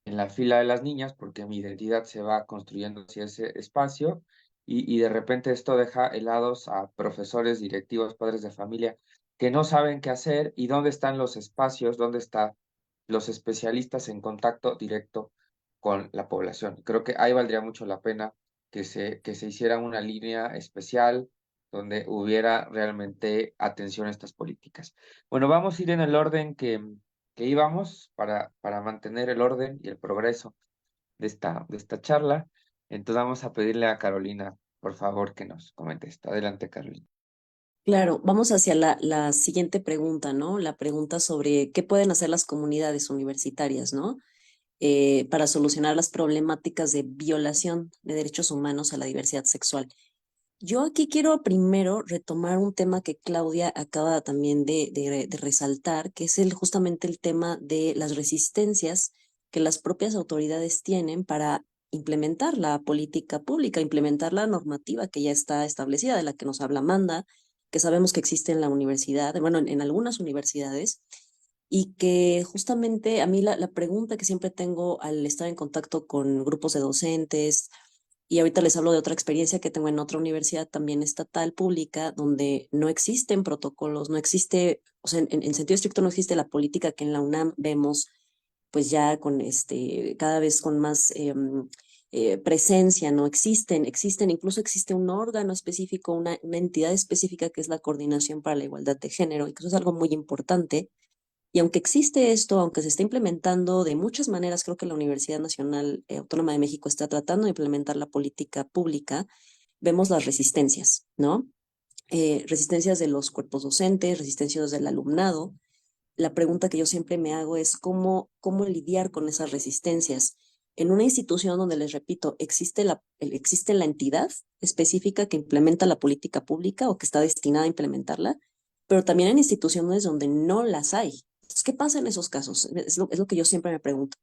en la fila de las niñas porque mi identidad se va construyendo hacia ese espacio y de repente esto deja helados a profesores, directivos, padres de familia que no saben qué hacer y dónde están los espacios, dónde están los especialistas en contacto directo con la población. Creo que ahí valdría mucho la pena que se hiciera una línea especial donde hubiera realmente atención a estas políticas. Bueno, vamos a ir en el orden que íbamos para mantener el orden y el progreso de esta charla. Entonces vamos a pedirle a Carolina, por favor, que nos comente esto. Adelante, Carolina. Claro, vamos hacia la siguiente pregunta, ¿no? La pregunta sobre qué pueden hacer las comunidades universitarias, ¿no? Para solucionar las problemáticas de violación de derechos humanos a la diversidad sexual. Yo aquí quiero primero retomar un tema que Claudia acaba también de resaltar, que es justamente el tema de las resistencias que las propias autoridades tienen para implementar la política pública, implementar la normativa que ya está establecida, de la que nos habla Amanda, que sabemos que existe en la universidad, bueno, en algunas universidades, y que justamente a mí la pregunta que siempre tengo al estar en contacto con grupos de docentes, y ahorita les hablo de otra experiencia que tengo en otra universidad también estatal pública, donde no existen protocolos, no existe, o sea, en sentido estricto no existe la política que en la UNAM vemos, pues ya con cada vez con más presencia, ¿no? Incluso existe un órgano específico, una entidad específica que es la Coordinación para la Igualdad de Género, y que eso es algo muy importante. Y aunque existe esto, aunque se está implementando de muchas maneras, creo que la Universidad Nacional Autónoma de México está tratando de implementar la política pública, vemos las resistencias, ¿no? Resistencias de los cuerpos docentes, resistencias del alumnado. La pregunta que yo siempre me hago es cómo lidiar con esas resistencias en una institución donde, les repito, existe la entidad específica que implementa la política pública o que está destinada a implementarla, pero también en instituciones donde no las hay. Entonces, ¿qué pasa en esos casos? Es lo que yo siempre me pregunto.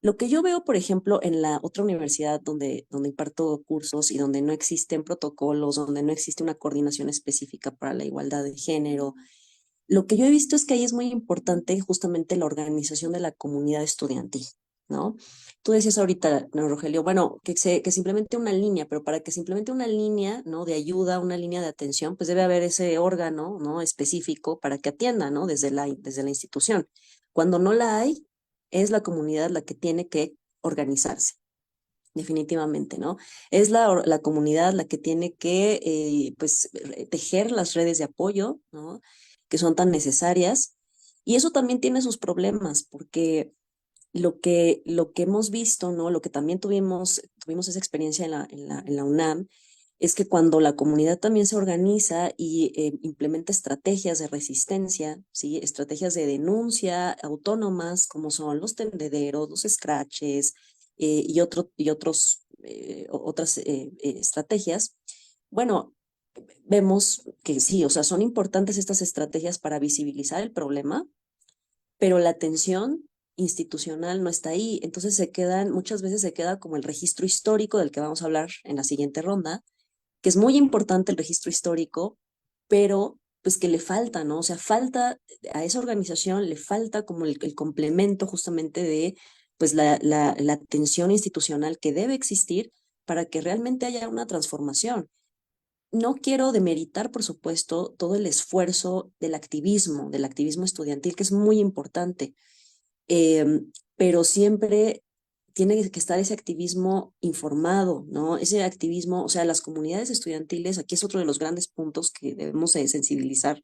Lo que yo veo, por ejemplo, en la otra universidad donde imparto cursos y donde no existen protocolos, donde no existe una coordinación específica para la igualdad de género, lo que yo he visto es que ahí es muy importante justamente la organización de la comunidad estudiantil, ¿no? Tú decías ahorita, ¿no, Rogelio? Bueno, que se implemente una línea, pero para que se implemente una línea, ¿no? De ayuda, una línea de atención, pues debe haber ese órgano, ¿no? Específico para que atienda, ¿no? Desde la institución. Cuando no la hay, es la comunidad la que tiene que organizarse. Definitivamente, ¿no? Es la comunidad la que tiene que, pues, tejer las redes de apoyo, ¿no? Que son tan necesarias. Y eso también tiene sus problemas, porque lo que hemos visto, ¿no? Lo que también tuvimos esa experiencia en la UNAM, es que cuando la comunidad también se organiza y implementa estrategias de resistencia, ¿sí? Estrategias de denuncia autónomas, como son los tendederos, los scratches otras estrategias, bueno, vemos que sí, o sea, son importantes estas estrategias para visibilizar el problema, pero la atención institucional no está ahí. Entonces muchas veces se queda como el registro histórico del que vamos a hablar en la siguiente ronda, que es muy importante el registro histórico, pero pues que le falta, ¿no? O sea, falta a esa organización, le falta como el complemento justamente de pues la atención institucional que debe existir para que realmente haya una transformación. No quiero demeritar, por supuesto, todo el esfuerzo del activismo estudiantil, que es muy importante, pero siempre tiene que estar ese activismo informado, ¿no? Ese activismo, o sea, las comunidades estudiantiles, aquí es otro de los grandes puntos que debemos sensibilizar,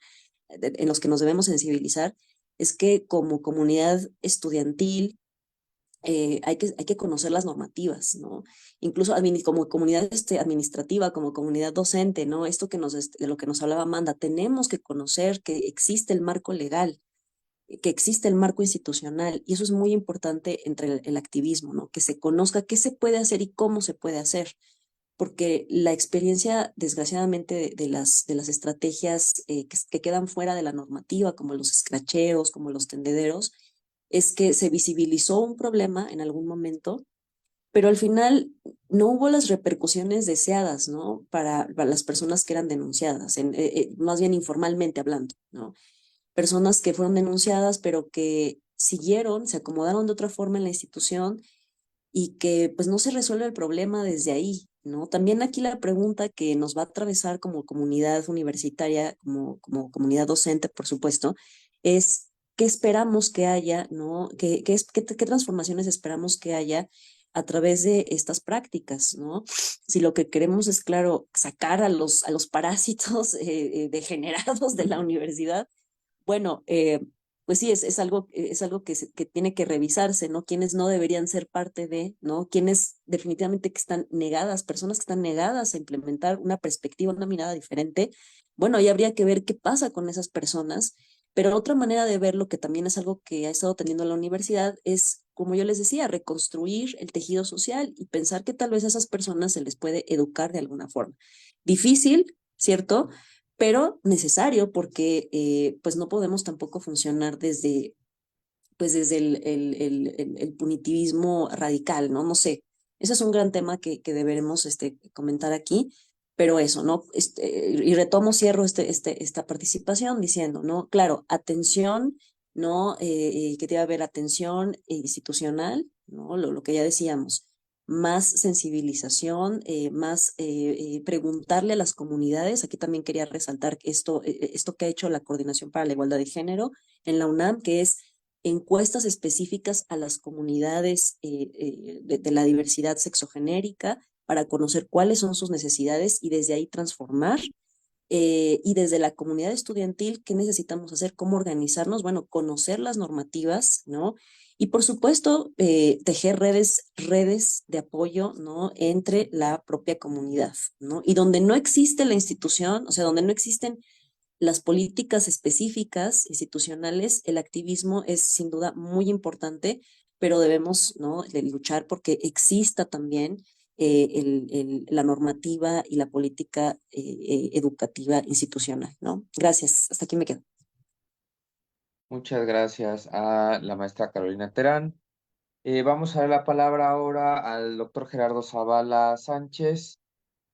en los que nos debemos sensibilizar, es que como comunidad estudiantil hay que conocer las normativas, ¿no? Incluso como comunidad administrativa, como comunidad docente, ¿no? Esto de lo que nos hablaba Amanda, tenemos que conocer que existe el marco legal, que existe el marco institucional, y eso es muy importante entre el activismo, ¿no? Que se conozca qué se puede hacer y cómo se puede hacer, porque la experiencia, desgraciadamente, de las estrategias que quedan fuera de la normativa, como los escracheos, como los tendederos, es que se visibilizó un problema en algún momento, pero al final no hubo las repercusiones deseadas, ¿no? Para las personas que eran denunciadas, más bien informalmente hablando, ¿no? Personas que fueron denunciadas, pero que siguieron, se acomodaron de otra forma en la institución y que pues no se resuelve el problema desde ahí, ¿no? También aquí la pregunta que nos va a atravesar como comunidad universitaria, como comunidad docente, por supuesto, es qué esperamos que haya, ¿no? ¿Qué transformaciones esperamos que haya a través de estas prácticas, ¿no? Si lo que queremos es, claro, sacar a los parásitos degenerados de la universidad, bueno, pues sí, es algo que tiene que revisarse, ¿no? Quienes no deberían ser parte de, ¿no? Quienes definitivamente que están negadas, personas que están negadas a implementar una perspectiva, una mirada diferente. Bueno, ahí habría que ver qué pasa con esas personas, pero otra manera de verlo, que también es algo que ha estado teniendo la universidad, es, como yo les decía, reconstruir el tejido social y pensar que tal vez a esas personas se les puede educar de alguna forma. Difícil, ¿cierto? Pero necesario porque pues no podemos tampoco funcionar desde el punitivismo radical, ¿no? No sé, Ese es un gran tema que deberemos comentar aquí, pero eso, ¿no? Y retomo, cierro esta participación diciendo, ¿no? Claro, atención, ¿no? Que debe haber atención institucional, ¿no? Lo que ya decíamos, más sensibilización, más preguntarle a las comunidades. Aquí también quería resaltar que esto que ha hecho la Coordinación para la Igualdad de Género en la UNAM, que es encuestas específicas a las comunidades de la diversidad sexogenérica para conocer cuáles son sus necesidades y desde ahí transformar. Y desde la comunidad estudiantil, ¿qué necesitamos hacer? ¿Cómo organizarnos? Bueno, conocer las normativas, ¿no? Y por supuesto, tejer redes de apoyo, ¿no? Entre la propia comunidad, ¿no? Y donde no existe la institución, o sea, donde no existen las políticas específicas institucionales, el activismo es sin duda muy importante, pero debemos, ¿no? de luchar porque exista también la normativa y la política educativa institucional, ¿no? Gracias, hasta aquí me quedo. Muchas gracias a la maestra Carolina Terán. Vamos a dar la palabra ahora al doctor Gerardo Zavala Sánchez,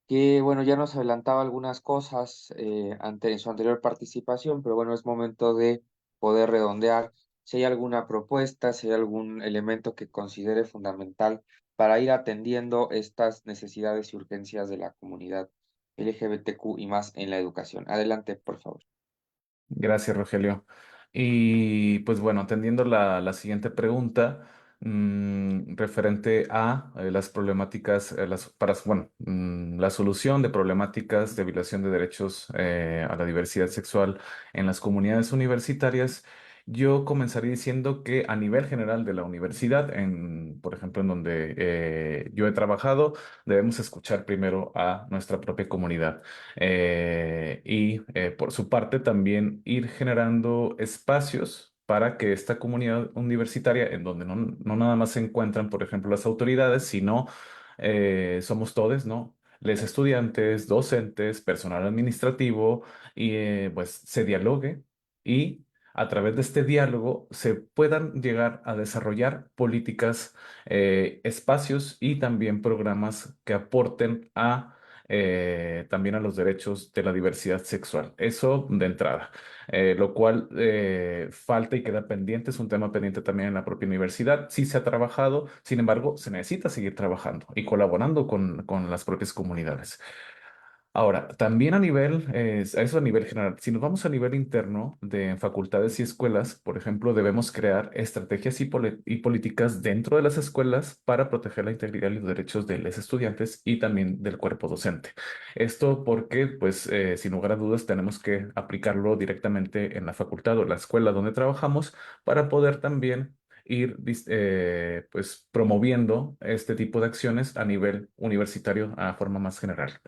que bueno, ya nos adelantaba algunas cosas en su anterior participación, pero bueno, es momento de poder redondear si hay alguna propuesta, si hay algún elemento que considere fundamental para ir atendiendo estas necesidades y urgencias de la comunidad LGBTQ y más en la educación. Adelante, por favor. Gracias, Rogelio. Y pues bueno, atendiendo la siguiente pregunta, referente a las problemáticas, la solución de problemáticas de violación de derechos a la diversidad sexual en las comunidades universitarias, yo comenzaría diciendo que a nivel general de la universidad, por ejemplo, en donde yo he trabajado, debemos escuchar primero a nuestra propia comunidad y por su parte también ir generando espacios para que esta comunidad universitaria, en donde no nada más se encuentran, por ejemplo, las autoridades, sino somos todos, ¿no? Les estudiantes, docentes, personal administrativo, y pues se dialogue y a través de este diálogo se puedan llegar a desarrollar políticas, espacios y también programas que aporten también a los derechos de la diversidad sexual. Eso de entrada. Lo cual falta y queda pendiente, es un tema pendiente también en la propia universidad. Sí se ha trabajado, sin embargo, se necesita seguir trabajando y colaborando con las propias comunidades. Ahora, también eso a nivel general, si nos vamos a nivel interno de facultades y escuelas, por ejemplo, debemos crear estrategias y políticas dentro de las escuelas para proteger la integridad y los derechos de los estudiantes y también del cuerpo docente. Esto porque, pues, sin lugar a dudas, tenemos que aplicarlo directamente en la facultad o la escuela donde trabajamos para poder también pues, promoviendo este tipo de acciones a nivel universitario a forma más general.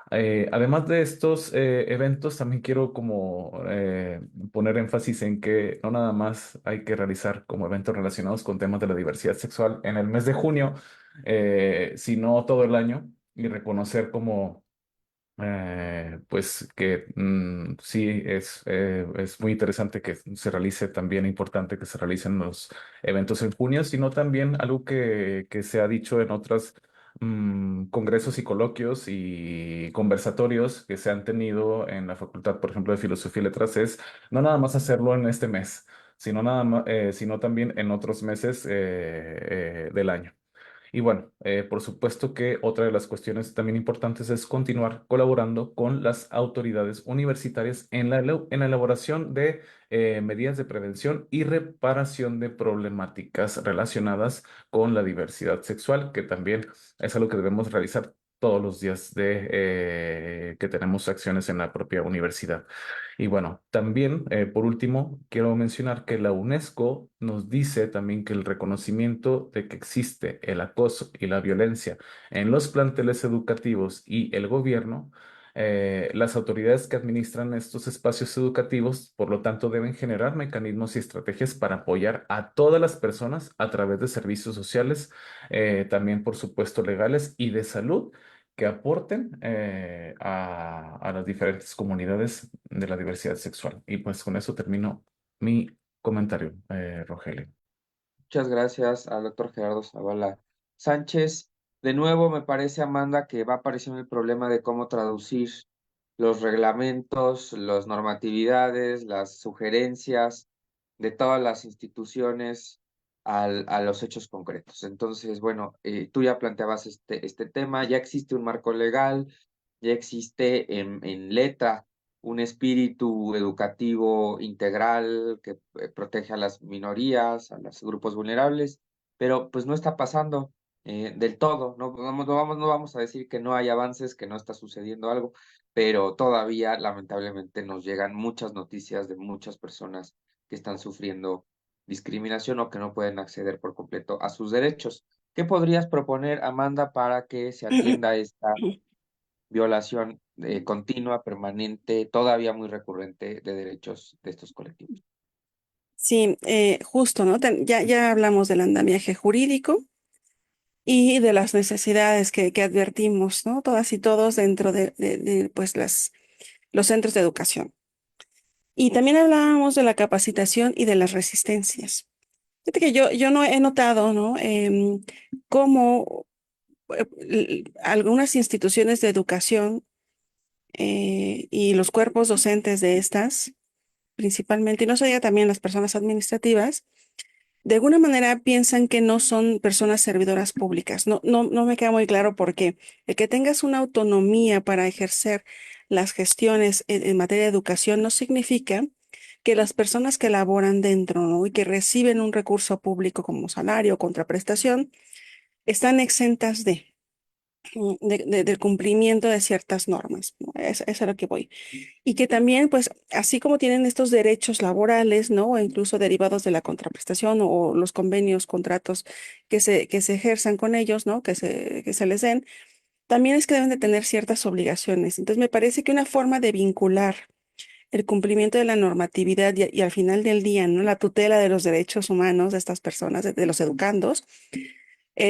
Además de estos eventos, también quiero como poner énfasis en que no nada más hay que realizar como eventos relacionados con temas de la diversidad sexual en el mes de junio, sino todo el año y reconocer como pues que sí es muy interesante que se realice también, importante que se realicen los eventos en junio, sino también algo que se ha dicho en otros congresos y coloquios y conversatorios que se han tenido en la Facultad, por ejemplo, de Filosofía y Letras, es no nada más hacerlo en este mes, sino también en otros meses del año. Y bueno, por supuesto que otra de las cuestiones también importantes es continuar colaborando con las autoridades universitarias en en la elaboración de medidas de prevención y reparación de problemáticas relacionadas con la diversidad sexual, que también es algo que debemos realizar todos los días que tenemos acciones en la propia universidad. Y bueno, también, por último, quiero mencionar que la UNESCO nos dice también que el reconocimiento de que existe el acoso y la violencia en los planteles educativos y el gobierno, las autoridades que administran estos espacios educativos, por lo tanto, deben generar mecanismos y estrategias para apoyar a todas las personas a través de servicios sociales, también, por supuesto, legales y de salud que aporten a las diferentes comunidades de la diversidad sexual. Y pues con eso termino mi comentario, Rogelio. Muchas gracias al doctor Gerardo Zavala Sánchez, de nuevo me parece, Amanda, que va apareciendo el problema de cómo traducir los reglamentos, las normatividades, las sugerencias de todas las instituciones a los hechos concretos. Entonces, bueno, tú ya planteabas este tema, ya existe un marco legal, ya existe en letra un espíritu educativo integral que protege a las minorías, a los grupos vulnerables, pero pues no está pasando del todo. No vamos a decir que no hay avances, que no está sucediendo algo, pero todavía lamentablemente nos llegan muchas noticias de muchas personas que están sufriendo discriminación o que no pueden acceder por completo a sus derechos. ¿Qué podrías proponer, Amanda, para que se atienda esta violación continua, permanente, todavía muy recurrente de derechos de estos colectivos? Sí, justo, ¿no? Ya hablamos del andamiaje jurídico y de las necesidades que advertimos, ¿no? Todas y todos dentro de, pues los centros de educación. Y también hablábamos de la capacitación y de las resistencias. Fíjate que yo no he notado, ¿no? Cómo algunas instituciones de educación y los cuerpos docentes de estas, principalmente, y no se diga también las personas administrativas, de alguna manera piensan que no son personas servidoras públicas. No me queda muy claro por qué. El que tengas una autonomía para ejercer las gestiones en materia de educación no significa que las personas que laboran dentro, ¿no? Y que reciben un recurso público como salario o contraprestación están exentas del cumplimiento de ciertas normas, ¿no? Es a lo que voy. Y que también, pues, así como tienen estos derechos laborales, ¿no? O incluso derivados de la contraprestación o los convenios, contratos que se ejerzan con ellos, ¿no? Que se les den, también es que deben de tener ciertas obligaciones. Entonces, me parece que una forma de vincular el cumplimiento de la normatividad y al final del día, ¿no? La tutela de los derechos humanos de estas personas, de los educandos,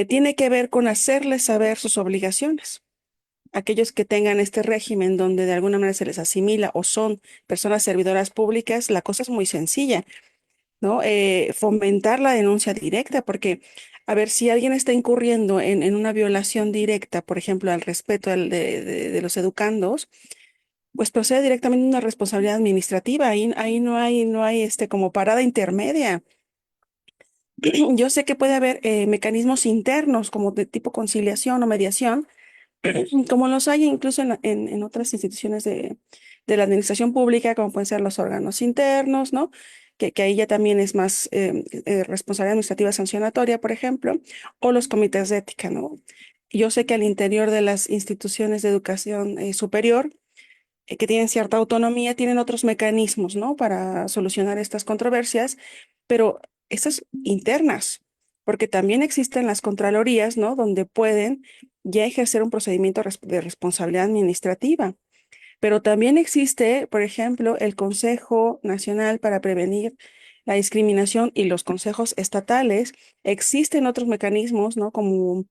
tiene que ver con hacerles saber sus obligaciones. Aquellos que tengan este régimen donde de alguna manera se les asimila o son personas servidoras públicas, la cosa es muy sencilla, ¿no? Fomentar la denuncia directa, porque, a ver, si alguien está incurriendo en una violación directa, por ejemplo, al respeto de los educandos, pues procede directamente a una responsabilidad administrativa. Ahí no hay como parada intermedia. Yo sé que puede haber mecanismos internos como de tipo conciliación o mediación, como los hay incluso en otras instituciones de la administración pública, como pueden ser los órganos internos, ¿no? Que ahí ya también es más responsabilidad administrativa sancionatoria, por ejemplo, o los comités de ética, ¿no? Yo sé que al interior de las instituciones de educación superior, que tienen cierta autonomía, tienen otros mecanismos, ¿no? Para solucionar estas controversias, pero estas internas, porque también existen las contralorías, ¿no? Donde pueden ya ejercer un procedimiento de responsabilidad administrativa. Pero también existe, por ejemplo, el Consejo Nacional para Prevenir la Discriminación y los consejos estatales. Existen otros mecanismos, ¿no? Como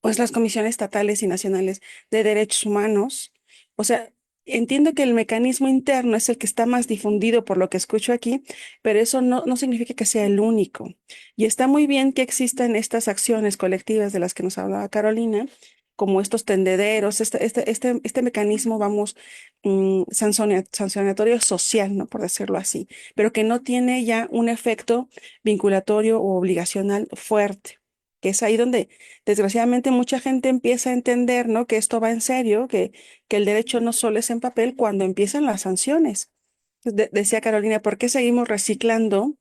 pues las comisiones estatales y nacionales de derechos humanos. O sea, entiendo que el mecanismo interno es el que está más difundido por lo que escucho aquí, pero eso no significa que sea el único. Y está muy bien que existan estas acciones colectivas de las que nos hablaba Carolina, como estos tendederos, este mecanismo, vamos, sancionatorio social, ¿no? Por decirlo así, pero que no tiene ya un efecto vinculatorio o obligacional fuerte, que es ahí donde desgraciadamente mucha gente empieza a entender, ¿no? Que esto va en serio, que el derecho no solo es en papel cuando empiezan las sanciones. Decía Carolina, ¿por qué seguimos reciclando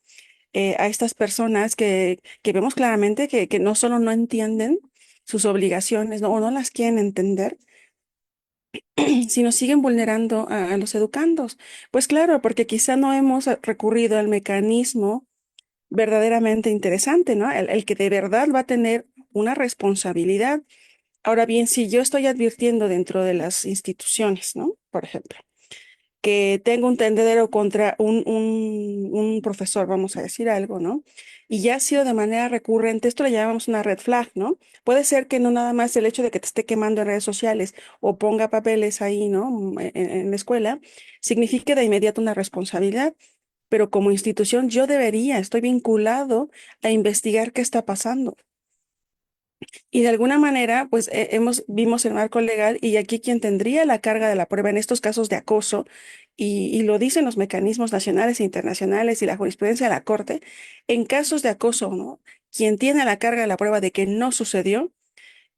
a estas personas que vemos claramente que no solo no entienden sus obligaciones, ¿no? O no las quieren entender, sino siguen vulnerando a los educandos? Pues claro, porque quizá no hemos recurrido al mecanismo verdaderamente interesante, ¿no? El que de verdad va a tener una responsabilidad. Ahora bien, si yo estoy advirtiendo dentro de las instituciones, ¿no? Por ejemplo, que tengo un tendedero contra un profesor, vamos a decir algo, ¿no? Y ya ha sido de manera recurrente, esto le llamamos una red flag, ¿no? Puede ser que no nada más el hecho de que te esté quemando en redes sociales o ponga papeles ahí, ¿no? En la escuela, signifique de inmediato una responsabilidad, pero como institución yo debería, estoy vinculado a investigar qué está pasando. Y de alguna manera, pues vimos el marco legal y aquí quien tendría la carga de la prueba en estos casos de acoso, y lo dicen los mecanismos nacionales e internacionales y la jurisprudencia de la Corte, en casos de acoso, ¿no? Quien tiene la carga de la prueba de que no sucedió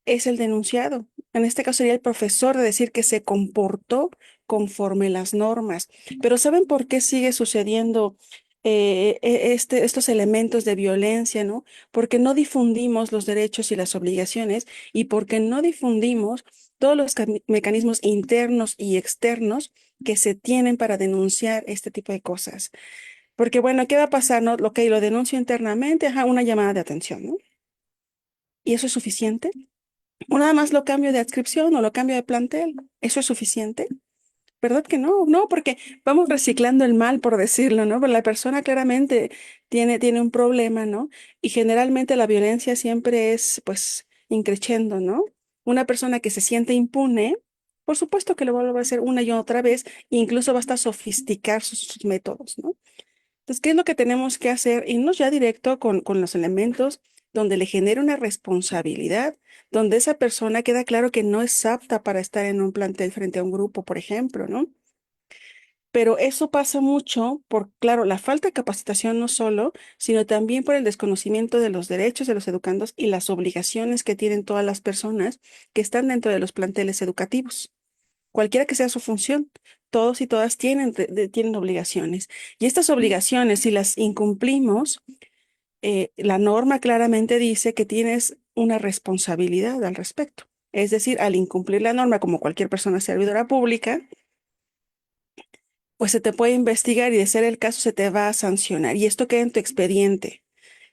es el denunciado. En este caso sería el profesor de decir que se comportó conforme las normas. Pero ¿saben por qué sigue sucediendo estos elementos de violencia, ¿no? Porque no difundimos los derechos y las obligaciones y porque no difundimos todos los mecanismos internos y externos que se tienen para denunciar este tipo de cosas. Porque bueno, ¿qué va a pasar? ¿No? Lo que lo denuncio internamente, ajá, una llamada de atención, ¿no? ¿Y eso es suficiente? O nada más lo cambio de adscripción o lo cambio de plantel. ¿Eso es suficiente? ¿Verdad que no? No, porque vamos reciclando el mal, por decirlo, ¿no? Pero la persona claramente tiene un problema, ¿no? Y generalmente la violencia siempre es, pues, increciendo, ¿no? Una persona que se siente impune, por supuesto que lo vuelve a hacer una y otra vez, e incluso basta sofisticar sus métodos, ¿no? Entonces, ¿qué es lo que tenemos que hacer? Irnos ya directo con los elementos donde le genere una responsabilidad, donde esa persona queda claro que no es apta para estar en un plantel frente a un grupo, por ejemplo, ¿no? Pero eso pasa mucho por, claro, la falta de capacitación no solo, sino también por el desconocimiento de los derechos de los educandos y las obligaciones que tienen todas las personas que están dentro de los planteles educativos cualquiera que sea su función. Todos y todas tienen obligaciones. Y estas obligaciones, si las incumplimos, la norma claramente dice que tienes una responsabilidad al respecto. Es decir, al incumplir la norma como cualquier persona servidora pública, pues se te puede investigar y de ser el caso se te va a sancionar. Y esto queda en tu expediente.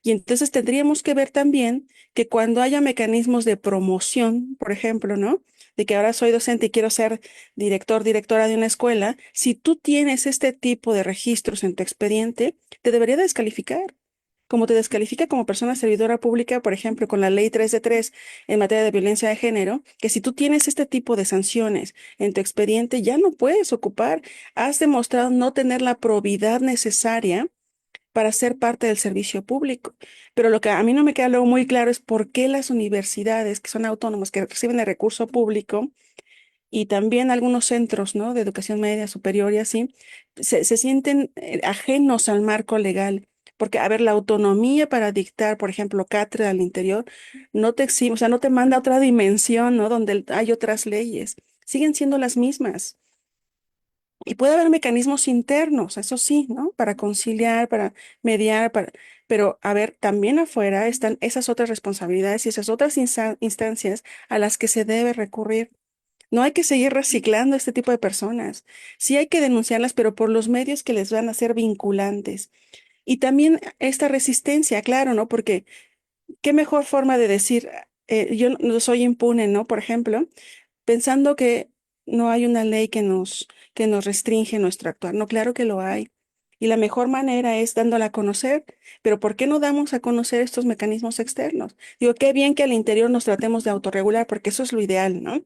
Y entonces tendríamos que ver también que cuando haya mecanismos de promoción, por ejemplo, ¿no? De que ahora soy docente y quiero ser director, directora de una escuela, si tú tienes este tipo de registros en tu expediente, te debería descalificar. Como te descalifica como persona servidora pública, por ejemplo, con la ley 3 de 3 en materia de violencia de género, que si tú tienes este tipo de sanciones en tu expediente, ya no puedes ocupar, has demostrado no tener la probidad necesaria para ser parte del servicio público. Pero lo que a mí no me queda luego muy claro es por qué las universidades que son autónomas, que reciben el recurso público, y también algunos centros, ¿no? De educación media superior y así, se sienten ajenos al marco legal. Porque, a ver, la autonomía para dictar, por ejemplo, cátedra al interior, no te exime, o sea, no te manda a otra dimensión, ¿no? Donde hay otras leyes. Siguen siendo las mismas. Y puede haber mecanismos internos, eso sí, ¿no? Para conciliar, para mediar, pero a ver, también afuera están esas otras responsabilidades y esas otras instancias a las que se debe recurrir. No hay que seguir reciclando este tipo de personas. Sí hay que denunciarlas, pero por los medios que les van a ser vinculantes. Y también esta resistencia, claro, ¿no? Porque qué mejor forma de decir, yo no soy impune, ¿no? Por ejemplo pensando que no hay una ley que nos restringe nuestro actuar. No, claro que lo hay. Y la mejor manera es dándola a conocer. Pero ¿por qué no damos a conocer estos mecanismos externos? Digo, qué bien que al interior nos tratemos de autorregular, porque eso es lo ideal, ¿no?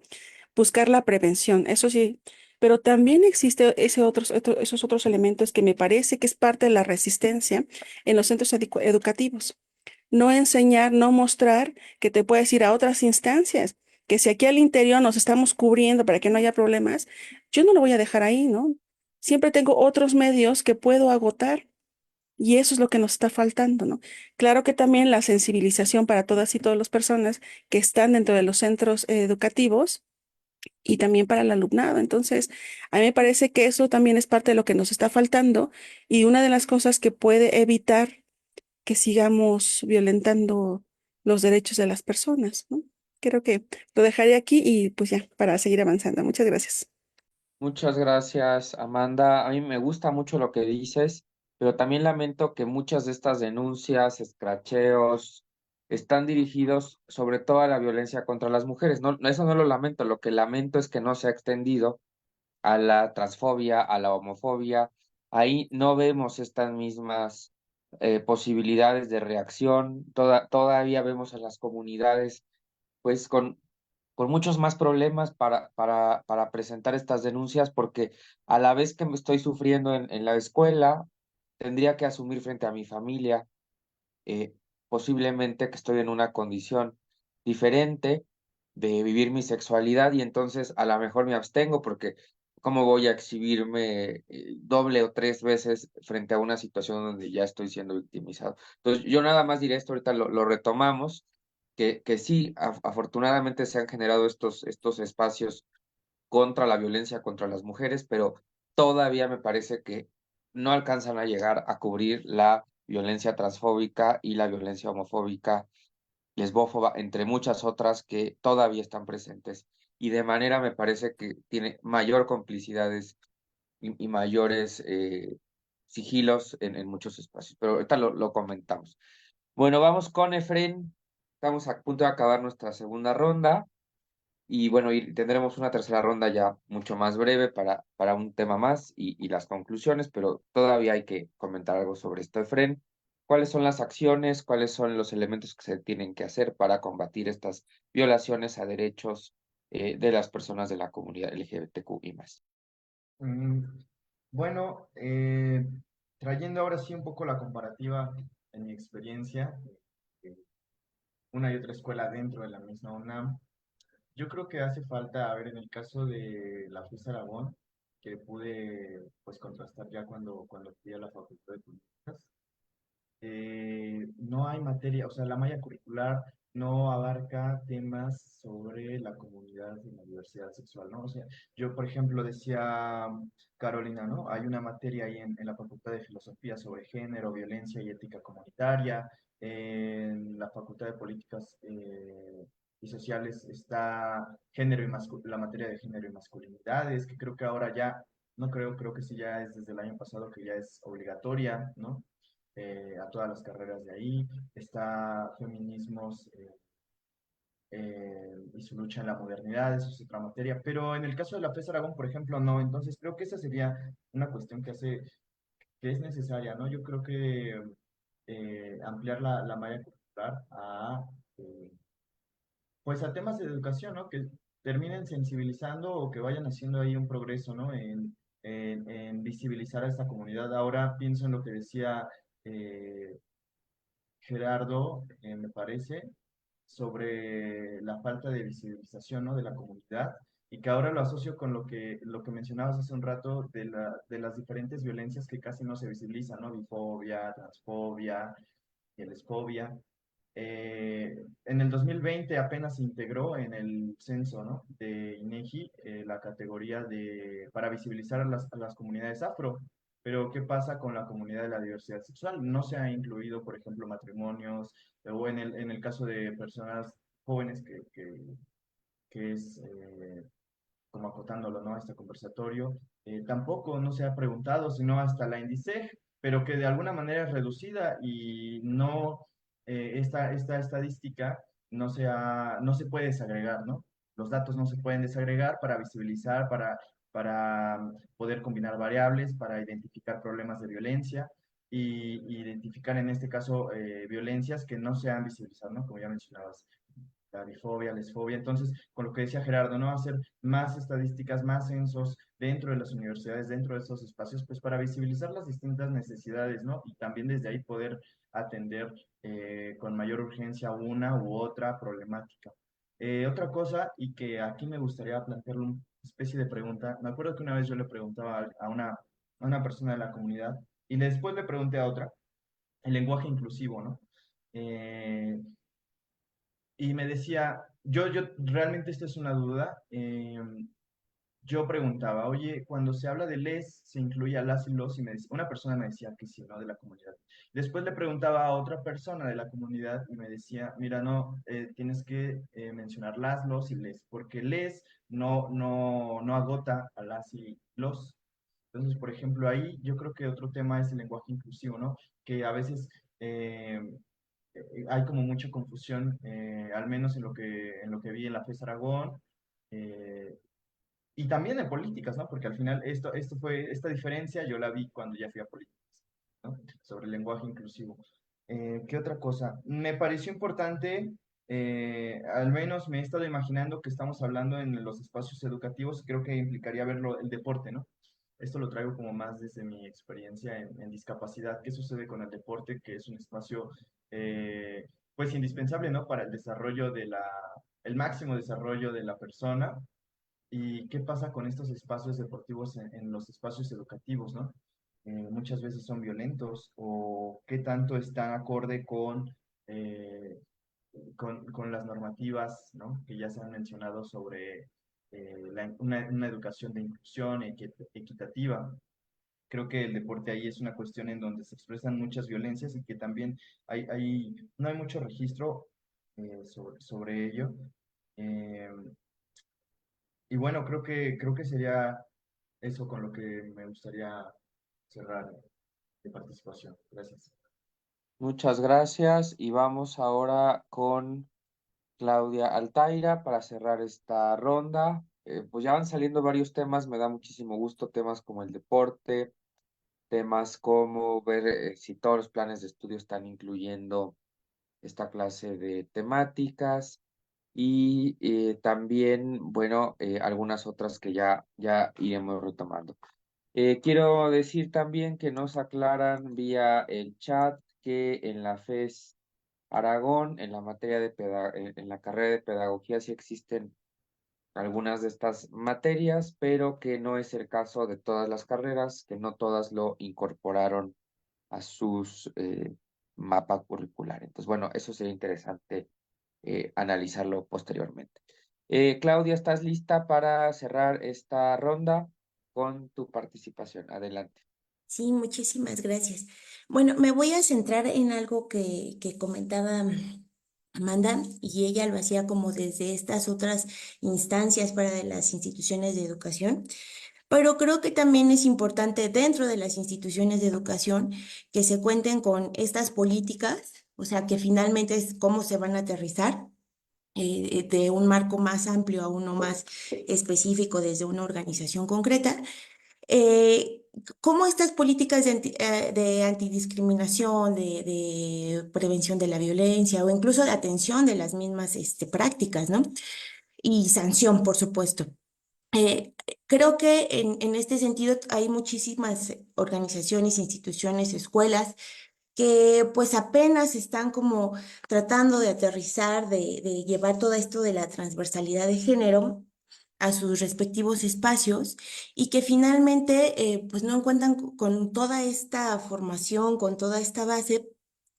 Buscar la prevención, eso sí. Pero también existe esos otros elementos que me parece que es parte de la resistencia en los centros educativos no enseñar, no mostrar que te puedes ir a otras instancias, que si aquí al interior nos estamos cubriendo para que no haya problemas, yo no lo voy a dejar ahí, ¿no? Siempre tengo otros medios que puedo agotar y eso es lo que nos está faltando, ¿no? Claro que también la sensibilización para todas y todas las personas que están dentro de los centros educativos y también para el alumnado. Entonces, a mí me parece que eso también es parte de lo que nos está faltando y una de las cosas que puede evitar que sigamos violentando los derechos de las personas, ¿no? Creo que lo dejaré aquí y pues ya, para seguir avanzando. Muchas gracias. Muchas gracias, Amanda. A mí me gusta mucho lo que dices, pero también lamento que muchas de estas denuncias, escracheos, están dirigidos sobre todo a la violencia contra las mujeres. No, eso no lo lamento, lo que lamento es que no se ha extendido a la transfobia, a la homofobia. Ahí no vemos estas mismas posibilidades de reacción. Todavía vemos a las comunidades pues con muchos más problemas para presentar estas denuncias, porque a la vez que me estoy sufriendo en la escuela, tendría que asumir frente a mi familia, eh, posiblemente que estoy en una condición. diferente de vivir mi sexualidad y entonces a lo mejor me abstengo porque ¿cómo voy a exhibirme doble o tres veces frente a una situación donde ya estoy siendo victimizado? Entonces yo nada más diré esto, ahorita lo retomamos, que sí, afortunadamente se han generado estos espacios contra la violencia contra las mujeres, pero todavía me parece que no alcanzan a llegar a cubrir la violencia transfóbica y la violencia homofóbica, lesbófoba, entre muchas otras que todavía están presentes. Y de manera me parece que tiene mayor complicidades y mayores sigilos en muchos espacios. Pero ahorita lo comentamos. Bueno, vamos con Efren. Estamos a punto de acabar nuestra segunda ronda. Y bueno, y tendremos una tercera ronda ya mucho más breve para un tema más y las conclusiones, pero todavía hay que comentar algo sobre esto, Efren. ¿Cuáles son las acciones, cuáles son los elementos que se tienen que hacer para combatir estas violaciones a derechos de las personas de la comunidad LGBTQ y más? Mm, Bueno, trayendo ahora sí un poco la comparativa en mi experiencia, eh, una y otra escuela dentro de la misma UNAM, yo creo que hace falta, a ver, en el caso de la FES Aragón, que pude pues contrastar ya cuando fui a la Facultad de Políticas, no hay materia, o sea, la malla curricular no abarca temas sobre la comunidad y la diversidad sexual, ¿no? O sea, yo, por ejemplo, decía Carolina, ¿no? Hay una materia ahí en la Facultad de Filosofía sobre género, violencia y ética comunitaria. En la Facultad de Políticas y Sociales está género y la materia de género y masculinidades, que creo que ahora ya, no creo, creo que sí ya es desde el año pasado que ya es obligatoria, ¿no? A todas las carreras de ahí. Está feminismos y su lucha en la modernidad, eso es otra materia. Pero en el caso de la FES Aragón, por ejemplo, no. Entonces creo que esa sería una cuestión que es necesaria, ¿no? Yo creo que ampliar la malla curricular eh, pues a temas de educación, ¿no? Que terminen sensibilizando o que vayan haciendo ahí un progreso, ¿no? En visibilizar a esta comunidad. Ahora pienso en lo que decía eh, Gerardo, me parece, sobre la falta de visibilización, ¿no? De la comunidad y que ahora lo asocio con lo que mencionabas hace un rato de las diferentes violencias que casi no se visibilizan, ¿no? Bifobia, transfobia y lesfobia. En el 2020 apenas se integró en el censo, ¿no? De INEGI la categoría para visibilizar a las comunidades afro. Pero ¿qué pasa con la comunidad de la diversidad sexual? No se ha incluido, por ejemplo, matrimonios o en el caso de personas jóvenes que es como acotándolo, ¿no? A este conversatorio, tampoco no se ha preguntado, sino hasta la INDICEG, pero que de alguna manera es reducida y no, esta estadística no se puede desagregar, ¿no? Los datos no se pueden desagregar para visibilizar, para poder combinar variables, para identificar problemas de violencia y identificar en este caso violencias que no se han visibilizado, ¿no? Como ya mencionabas, la bifobia, lesfobia. Entonces, con lo que decía Gerardo, ¿no? Hacer más estadísticas, más censos dentro de las universidades, dentro de esos espacios, pues para visibilizar las distintas necesidades, ¿no? Y también desde ahí poder atender con mayor urgencia una u otra problemática. Otra cosa, y que aquí me gustaría plantearle una especie de pregunta, me acuerdo que una vez yo le preguntaba a una persona de la comunidad y después le pregunté a otra, el lenguaje inclusivo, ¿no? Y me decía, yo realmente esta es una duda, yo preguntaba, oye, cuando se habla de les, se incluye a las y los, y una persona me decía que sí, ¿no? De la comunidad. Después le preguntaba a otra persona de la comunidad y me decía, mira, no, tienes que mencionar las, los y les, porque les no agota a las y los. Entonces, por ejemplo, ahí yo creo que otro tema es el lenguaje inclusivo, ¿no? Que a veces hay como mucha confusión, al menos en lo que vi en la FES Aragón, eh, y también en políticas, ¿no? Porque al final esta diferencia yo la vi cuando ya fui a políticas, ¿no? Sobre el lenguaje inclusivo. ¿Qué otra cosa? Me pareció importante, al menos me he estado imaginando que estamos hablando en los espacios educativos, creo que implicaría verlo el deporte, ¿no? Esto lo traigo como más desde mi experiencia en discapacidad. ¿Qué sucede con el deporte? Que es un espacio pues indispensable, ¿no? Para el desarrollo el máximo desarrollo de la persona. ¿Y qué pasa con estos espacios deportivos en los espacios educativos, ¿no? Muchas veces son violentos o qué tanto están acorde eh, con las normativas, ¿no? Que ya se han mencionado sobre una educación de inclusión equitativa. Creo que el deporte ahí es una cuestión en donde se expresan muchas violencias y que también no hay mucho registro sobre ello. Eh, y bueno, creo que sería eso con lo que me gustaría cerrar de participación. Gracias. Muchas gracias y vamos ahora con Claudia Altaira para cerrar esta ronda. Pues ya van saliendo varios temas, me da muchísimo gusto, temas como el deporte, temas como ver si todos los planes de estudio están incluyendo esta clase de temáticas y también, bueno, algunas otras que ya iremos retomando. Quiero decir también que nos aclaran vía el chat que en la FES Aragón, en la materia en la carrera de pedagogía sí existen algunas de estas materias, pero que no es el caso de todas las carreras, que no todas lo incorporaron a sus mapa curricular. Entonces, bueno, eso sería interesante analizarlo posteriormente. Claudia, ¿estás lista para cerrar esta ronda con tu participación? Adelante. Sí, muchísimas gracias. Bueno, me voy a centrar en algo que comentaba Amanda, y ella lo hacía como desde estas otras instancias para de las instituciones de educación, pero creo que también es importante dentro de las instituciones de educación que se cuenten con estas políticas, o sea, que finalmente es cómo se van a aterrizar. De un marco más amplio a uno más específico desde una organización concreta, cómo estas políticas de antidiscriminación, de prevención de la violencia o incluso de atención de las mismas prácticas, ¿no? Y sanción, por supuesto. Eh, Creo que en este sentido hay muchísimas organizaciones, instituciones, escuelas que pues apenas están como tratando de aterrizar, de llevar todo esto de la transversalidad de género a sus respectivos espacios y que finalmente pues no encuentran con toda esta formación, con toda esta base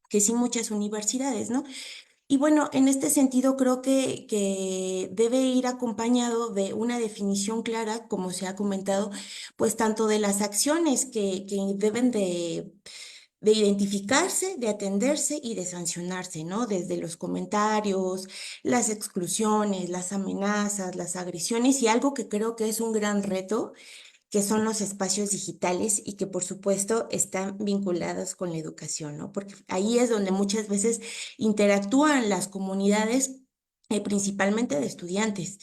que sí muchas universidades, ¿no? Y bueno, en este sentido creo que debe ir acompañado de una definición clara, como se ha comentado, pues tanto de las acciones que deben de identificarse, de atenderse y de sancionarse, ¿no? Desde los comentarios, las exclusiones, las amenazas, las agresiones y algo que creo que es un gran reto, que son los espacios digitales y que por supuesto están vinculados con la educación, ¿no? Porque ahí es donde muchas veces interactúan las comunidades, principalmente de estudiantes.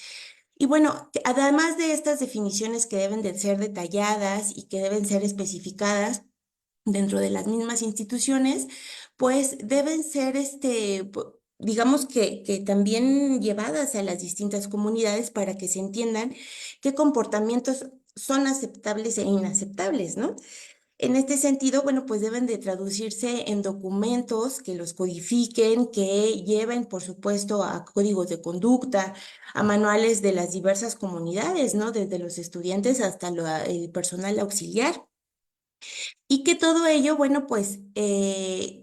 Y bueno, además de estas definiciones que deben de ser detalladas y que deben ser especificadas, dentro de las mismas instituciones, pues deben ser, digamos que también llevadas a las distintas comunidades para que se entiendan qué comportamientos son aceptables e inaceptables, ¿no? En este sentido, bueno, pues deben de traducirse en documentos que los codifiquen, que lleven, por supuesto, a códigos de conducta, a manuales de las diversas comunidades, ¿no? Desde los estudiantes hasta el personal auxiliar. Y que todo ello, bueno, pues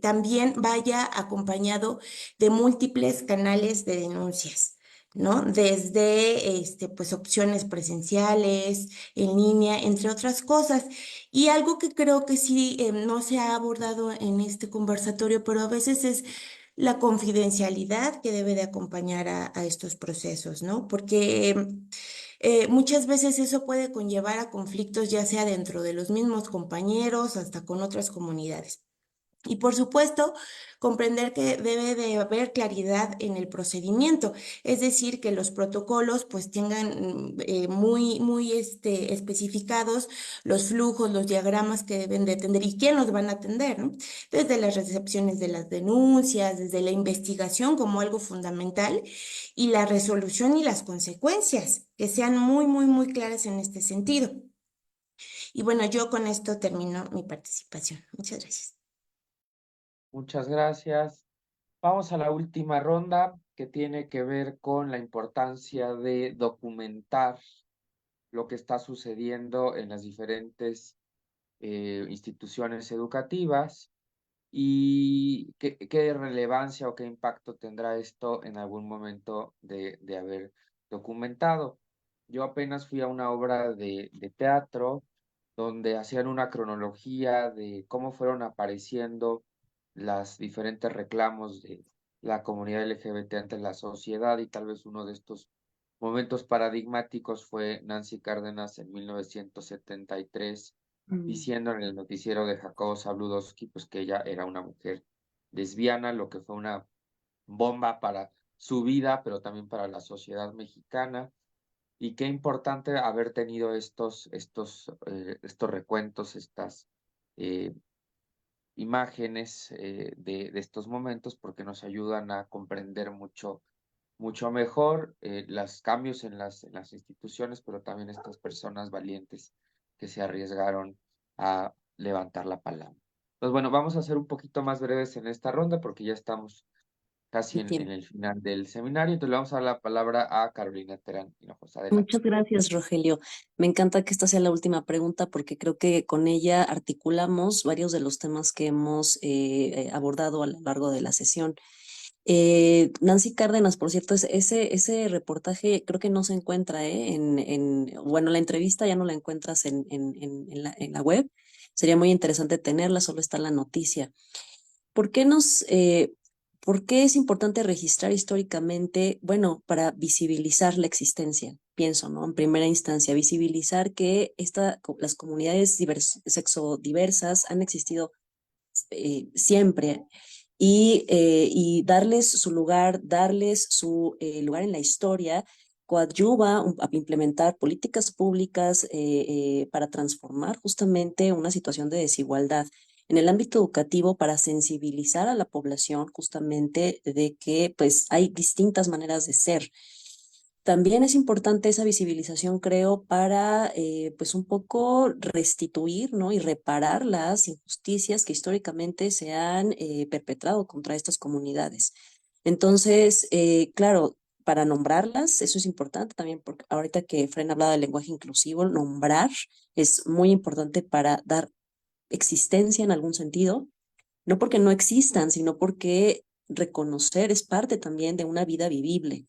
también vaya acompañado de múltiples canales de denuncias, ¿no? Desde, pues, opciones presenciales, en línea, entre otras cosas. Y algo que creo que sí no se ha abordado en este conversatorio, pero a veces es la confidencialidad que debe de acompañar a estos procesos, ¿no? Porque muchas veces eso puede conllevar a conflictos, ya sea dentro de los mismos compañeros, hasta con otras comunidades. Y por supuesto, comprender que debe de haber claridad en el procedimiento, es decir, que los protocolos pues tengan muy especificados los flujos, los diagramas que deben de atender y quién los van a atender, ¿no? Desde las recepciones de las denuncias, desde la investigación como algo fundamental y la resolución y las consecuencias, que sean muy claras en este sentido. Y bueno, yo con esto termino mi participación. Muchas gracias. Muchas gracias. Vamos a la última ronda que tiene que ver con la importancia de documentar lo que está sucediendo en las diferentes instituciones educativas y qué relevancia o qué impacto tendrá esto en algún momento de haber documentado. Yo apenas fui a una obra de teatro donde hacían una cronología de cómo fueron apareciendo las diferentes reclamos de la comunidad LGBT ante la sociedad, y tal vez uno de estos momentos paradigmáticos fue Nancy Cárdenas en 1973 diciendo en el noticiero de Jacobo Zabludovsky pues que ella era una mujer lesbiana, lo que fue una bomba para su vida, pero también para la sociedad mexicana. Y qué importante haber tenido estos recuentos, estas eh, imágenes de estos momentos, porque nos ayudan a comprender mucho mejor los cambios en las instituciones, pero también estas personas valientes que se arriesgaron a levantar la palabra. Pues bueno, vamos a ser un poquito más breves en esta ronda porque ya estamos casi El en tiempo. el final del seminario. Entonces le vamos a dar la palabra a Carolina Terán Hinojos. Adelante. Muchas gracias, Rogelio. Me encanta que esta sea la última pregunta porque creo que con ella articulamos varios de los temas que hemos abordado a lo largo de la sesión. Nancy Cárdenas, por cierto, ese reportaje creo que no se encuentra, bueno, la entrevista ya no la encuentras en la web. Sería muy interesante tenerla, solo está la noticia. ¿Por qué por qué es importante registrar históricamente? Bueno, para visibilizar la existencia, pienso, ¿no? En primera instancia, visibilizar que las comunidades sexodiversas han existido siempre y darles su lugar, darles su lugar en la historia, coadyuva a implementar políticas públicas para transformar justamente una situación de desigualdad en el ámbito educativo para sensibilizar a la población justamente de que pues hay distintas maneras de ser. También es importante esa visibilización, creo, para pues un poco restituir, ¿no? Y reparar las injusticias que históricamente se han perpetrado contra estas comunidades. Entonces, claro, para nombrarlas, eso es importante también, porque ahorita que Fren hablaba del lenguaje inclusivo, nombrar es muy importante para dar existencia en algún sentido, no porque no existan, sino porque reconocer es parte también de una vida vivible,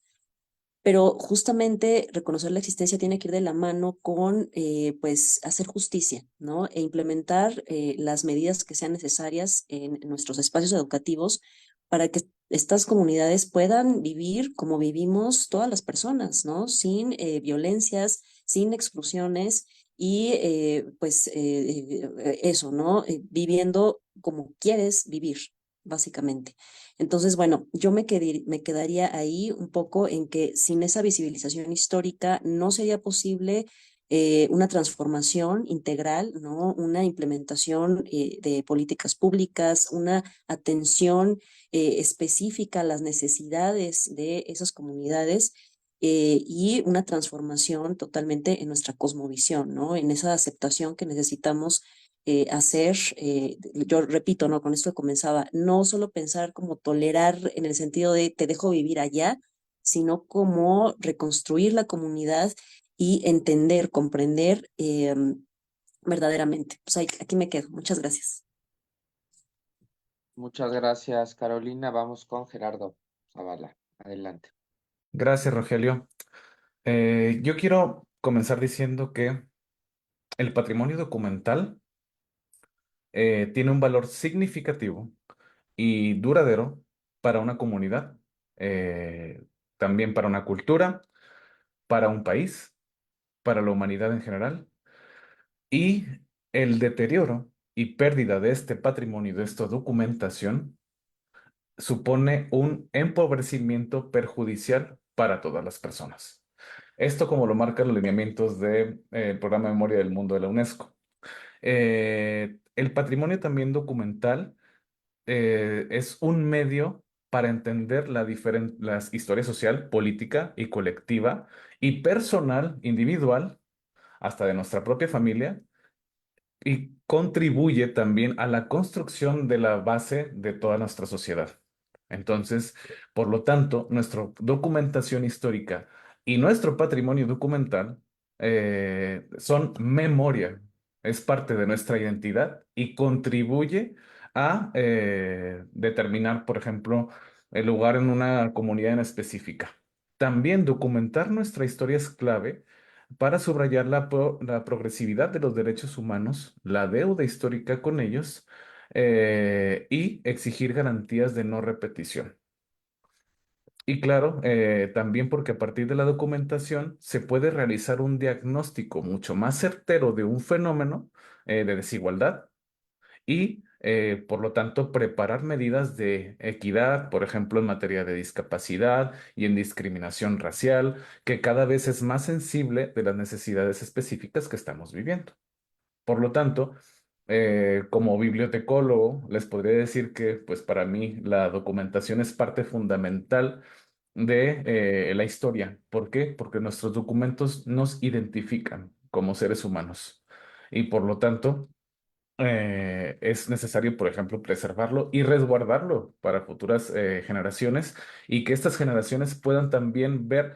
pero justamente reconocer la existencia tiene que ir de la mano con, pues, hacer justicia, ¿no? E implementar las medidas que sean necesarias en nuestros espacios educativos para que estas comunidades puedan vivir como vivimos todas las personas, ¿no? Sin violencias, sin exclusiones y, pues, eso, ¿no? Viviendo como quieres vivir, básicamente. Entonces, bueno, yo me quedaría ahí un poco en que sin esa visibilización histórica no sería posible una transformación integral, ¿no? Una implementación de políticas públicas, una atención específica a las necesidades de esas comunidades y una transformación totalmente en nuestra cosmovisión, ¿no? En esa aceptación que necesitamos hacer, yo repito, ¿no? Con esto que comenzaba, no solo pensar como tolerar en el sentido de te dejo vivir allá, sino como reconstruir la comunidad y entender, comprender verdaderamente. Pues aquí me quedo. Muchas gracias. Muchas gracias, Carolina. Vamos con Gerardo Zavala. Adelante. Gracias, Rogelio. Yo quiero comenzar diciendo que el patrimonio documental tiene un valor significativo y duradero para una comunidad, eh, también para una cultura, para un país, para la humanidad en general. Y el deterioro y pérdida de este patrimonio, de esta documentación, supone un empobrecimiento perjudicial para todas las personas. Esto como lo marcan los lineamientos del Programa de Memoria del Mundo de la UNESCO. El patrimonio también documental es un medio para entender la historia social, política y colectiva y personal, individual, hasta de nuestra propia familia, y contribuye también a la construcción de la base de toda nuestra sociedad. Entonces, por lo tanto, nuestra documentación histórica y nuestro patrimonio documental son memoria, es parte de nuestra identidad y contribuye a determinar, por ejemplo, el lugar en una comunidad en específica. También documentar nuestra historia es clave para subrayar la progresividad de los derechos humanos, la deuda histórica con ellos y exigir garantías de no repetición. Y claro, también porque a partir de la documentación se puede realizar un diagnóstico mucho más certero de un fenómeno de desigualdad y, por lo tanto, preparar medidas de equidad, por ejemplo, en materia de discapacidad y en discriminación racial, que cada vez es más sensible de las necesidades específicas que estamos viviendo. Por lo tanto, como bibliotecólogo, les podría decir que, pues para mí, la documentación es parte fundamental de la historia. ¿Por qué? Porque nuestros documentos nos identifican como seres humanos y por lo tanto es necesario, por ejemplo, preservarlo y resguardarlo para futuras generaciones y que estas generaciones puedan también ver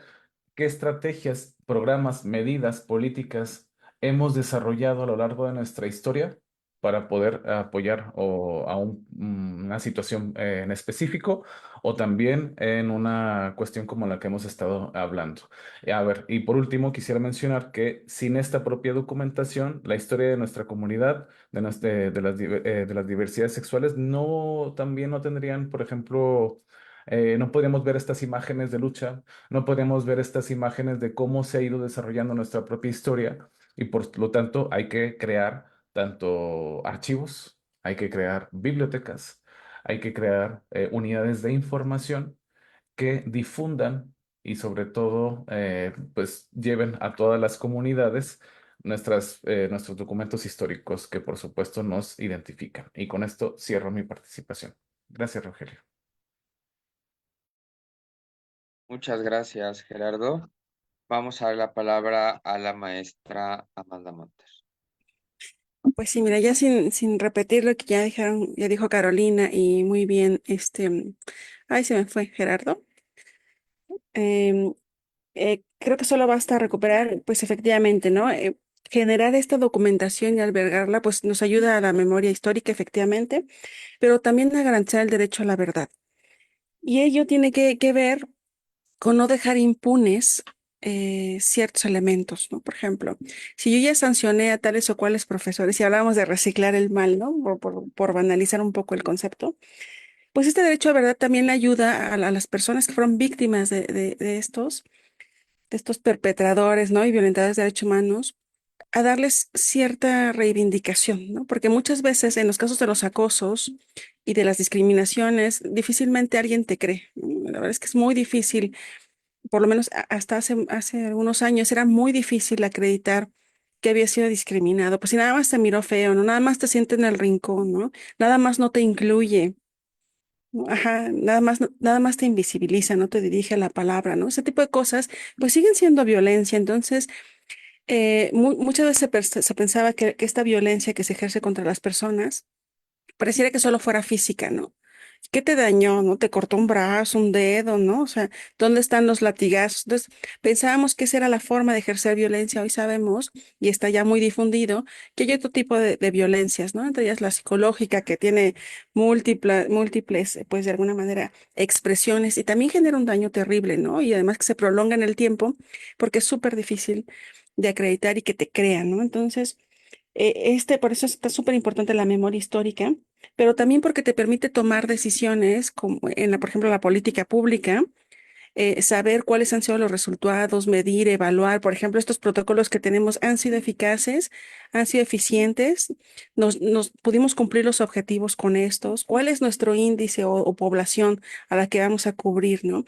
qué estrategias, programas, medidas, políticas hemos desarrollado a lo largo de nuestra historia para poder apoyar una situación en específico o también en una cuestión como la que hemos estado hablando. A ver, y por último, quisiera mencionar que sin esta propia documentación, la historia de nuestra comunidad, de las diversidades sexuales, también no tendrían, por ejemplo, no podríamos ver estas imágenes de lucha, no podemos ver estas imágenes de cómo se ha ido desarrollando nuestra propia historia y por lo tanto hay que crear tanto archivos, hay que crear bibliotecas, hay que crear unidades de información que difundan y sobre todo pues lleven a todas las comunidades nuestros documentos históricos que por supuesto nos identifican. Y con esto cierro mi participación. Gracias, Rogelio. Muchas gracias, Gerardo. Vamos a dar la palabra a la maestra Amanda Montes. Pues sí, mira, ya sin repetir lo que ya dijeron, ya dijo Carolina y muy bien, ay, se me fue Gerardo. Em, Creo que solo basta recuperar, pues efectivamente, ¿no? Generar esta documentación y albergarla, pues nos ayuda a la memoria histórica, efectivamente, pero también a garantizar el derecho a la verdad. Y ello tiene que ver con no dejar impunes ciertos elementos, ¿no? Por ejemplo, si yo ya sancioné a tales o cuales profesores, y hablábamos de reciclar el mal, ¿no? Por banalizar un poco el concepto, pues este derecho a verdad también le ayuda a las personas que fueron víctimas de estos perpetradores, ¿no? Y violentadores de derechos humanos, a darles cierta reivindicación, ¿no? Porque muchas veces en los casos de los acosos y de las discriminaciones, difícilmente alguien te cree, ¿no? La verdad es que es muy difícil, por lo menos hasta hace algunos años, era muy difícil acreditar que había sido discriminado. Pues si nada más te miró feo, ¿no? Nada más te siente en el rincón, ¿no? Nada más no te incluye. ¿No? Ajá, nada más te invisibiliza, no te dirige la palabra, ¿no? Ese tipo de cosas, pues siguen siendo violencia. Entonces, muchas veces se pensaba que esta violencia que se ejerce contra las personas pareciera que solo fuera física, ¿no? ¿Qué te dañó, no? Te cortó un brazo, un dedo, ¿no? O sea, ¿dónde están los latigazos? Entonces, pensábamos que esa era la forma de ejercer violencia. Hoy sabemos, y está ya muy difundido, que hay otro tipo de violencias, ¿no? Entre ellas la psicológica, que tiene múltiples, pues de alguna manera, expresiones y también genera un daño terrible, ¿no? Y además que se prolonga en el tiempo, porque es súper difícil de acreditar y que te crean, ¿no? Entonces, por eso está súper importante la memoria histórica, pero también porque te permite tomar decisiones, como por ejemplo, la política pública, saber cuáles han sido los resultados, medir, evaluar. Por ejemplo, estos protocolos que tenemos han sido eficaces, han sido eficientes, nos pudimos cumplir los objetivos con estos, cuál es nuestro índice o población a la que vamos a cubrir, ¿no?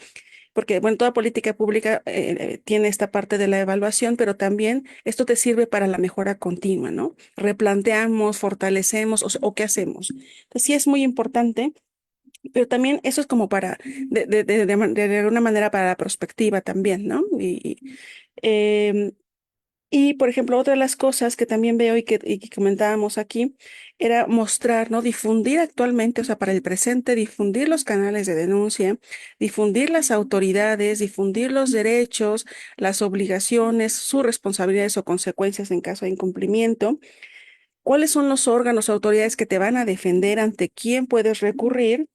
Porque, bueno, toda política pública tiene esta parte de la evaluación, pero también esto te sirve para la mejora continua, ¿no? Replanteamos, fortalecemos o qué hacemos. Entonces, sí es muy importante, pero también eso es como para, de alguna manera para la prospectiva también, ¿no? Em, Y, por ejemplo, otra de las cosas que también veo y que comentábamos aquí era mostrar, ¿no? Difundir actualmente, o sea, para el presente, difundir los canales de denuncia, difundir las autoridades, difundir los derechos, las obligaciones, sus responsabilidades o consecuencias en caso de incumplimiento. ¿Cuáles son los órganos o autoridades que te van a defender, ante quién puedes recurrir?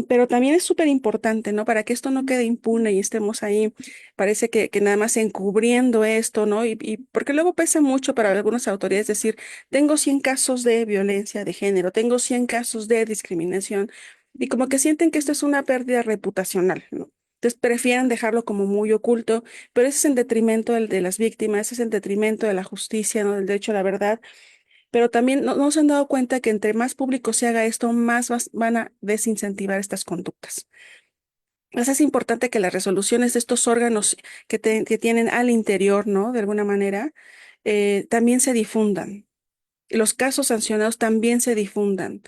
Pero también es súper importante, ¿no? Para que esto no quede impune y estemos ahí, parece que nada más encubriendo esto, ¿no? Y porque luego pesa mucho para algunas autoridades decir, tengo 100 casos de violencia de género, tengo 100 casos de discriminación, y como que sienten que esto es una pérdida reputacional, ¿no? Entonces prefieren dejarlo como muy oculto, pero ese es en detrimento de las víctimas, ese es en detrimento de la justicia, ¿no? Del derecho a la verdad. Pero también no se han dado cuenta que entre más público se haga esto, más van a desincentivar estas conductas. Entonces es importante que las resoluciones de estos órganos que tienen al interior, ¿no? De alguna manera, también se difundan. Y los casos sancionados también se difundan,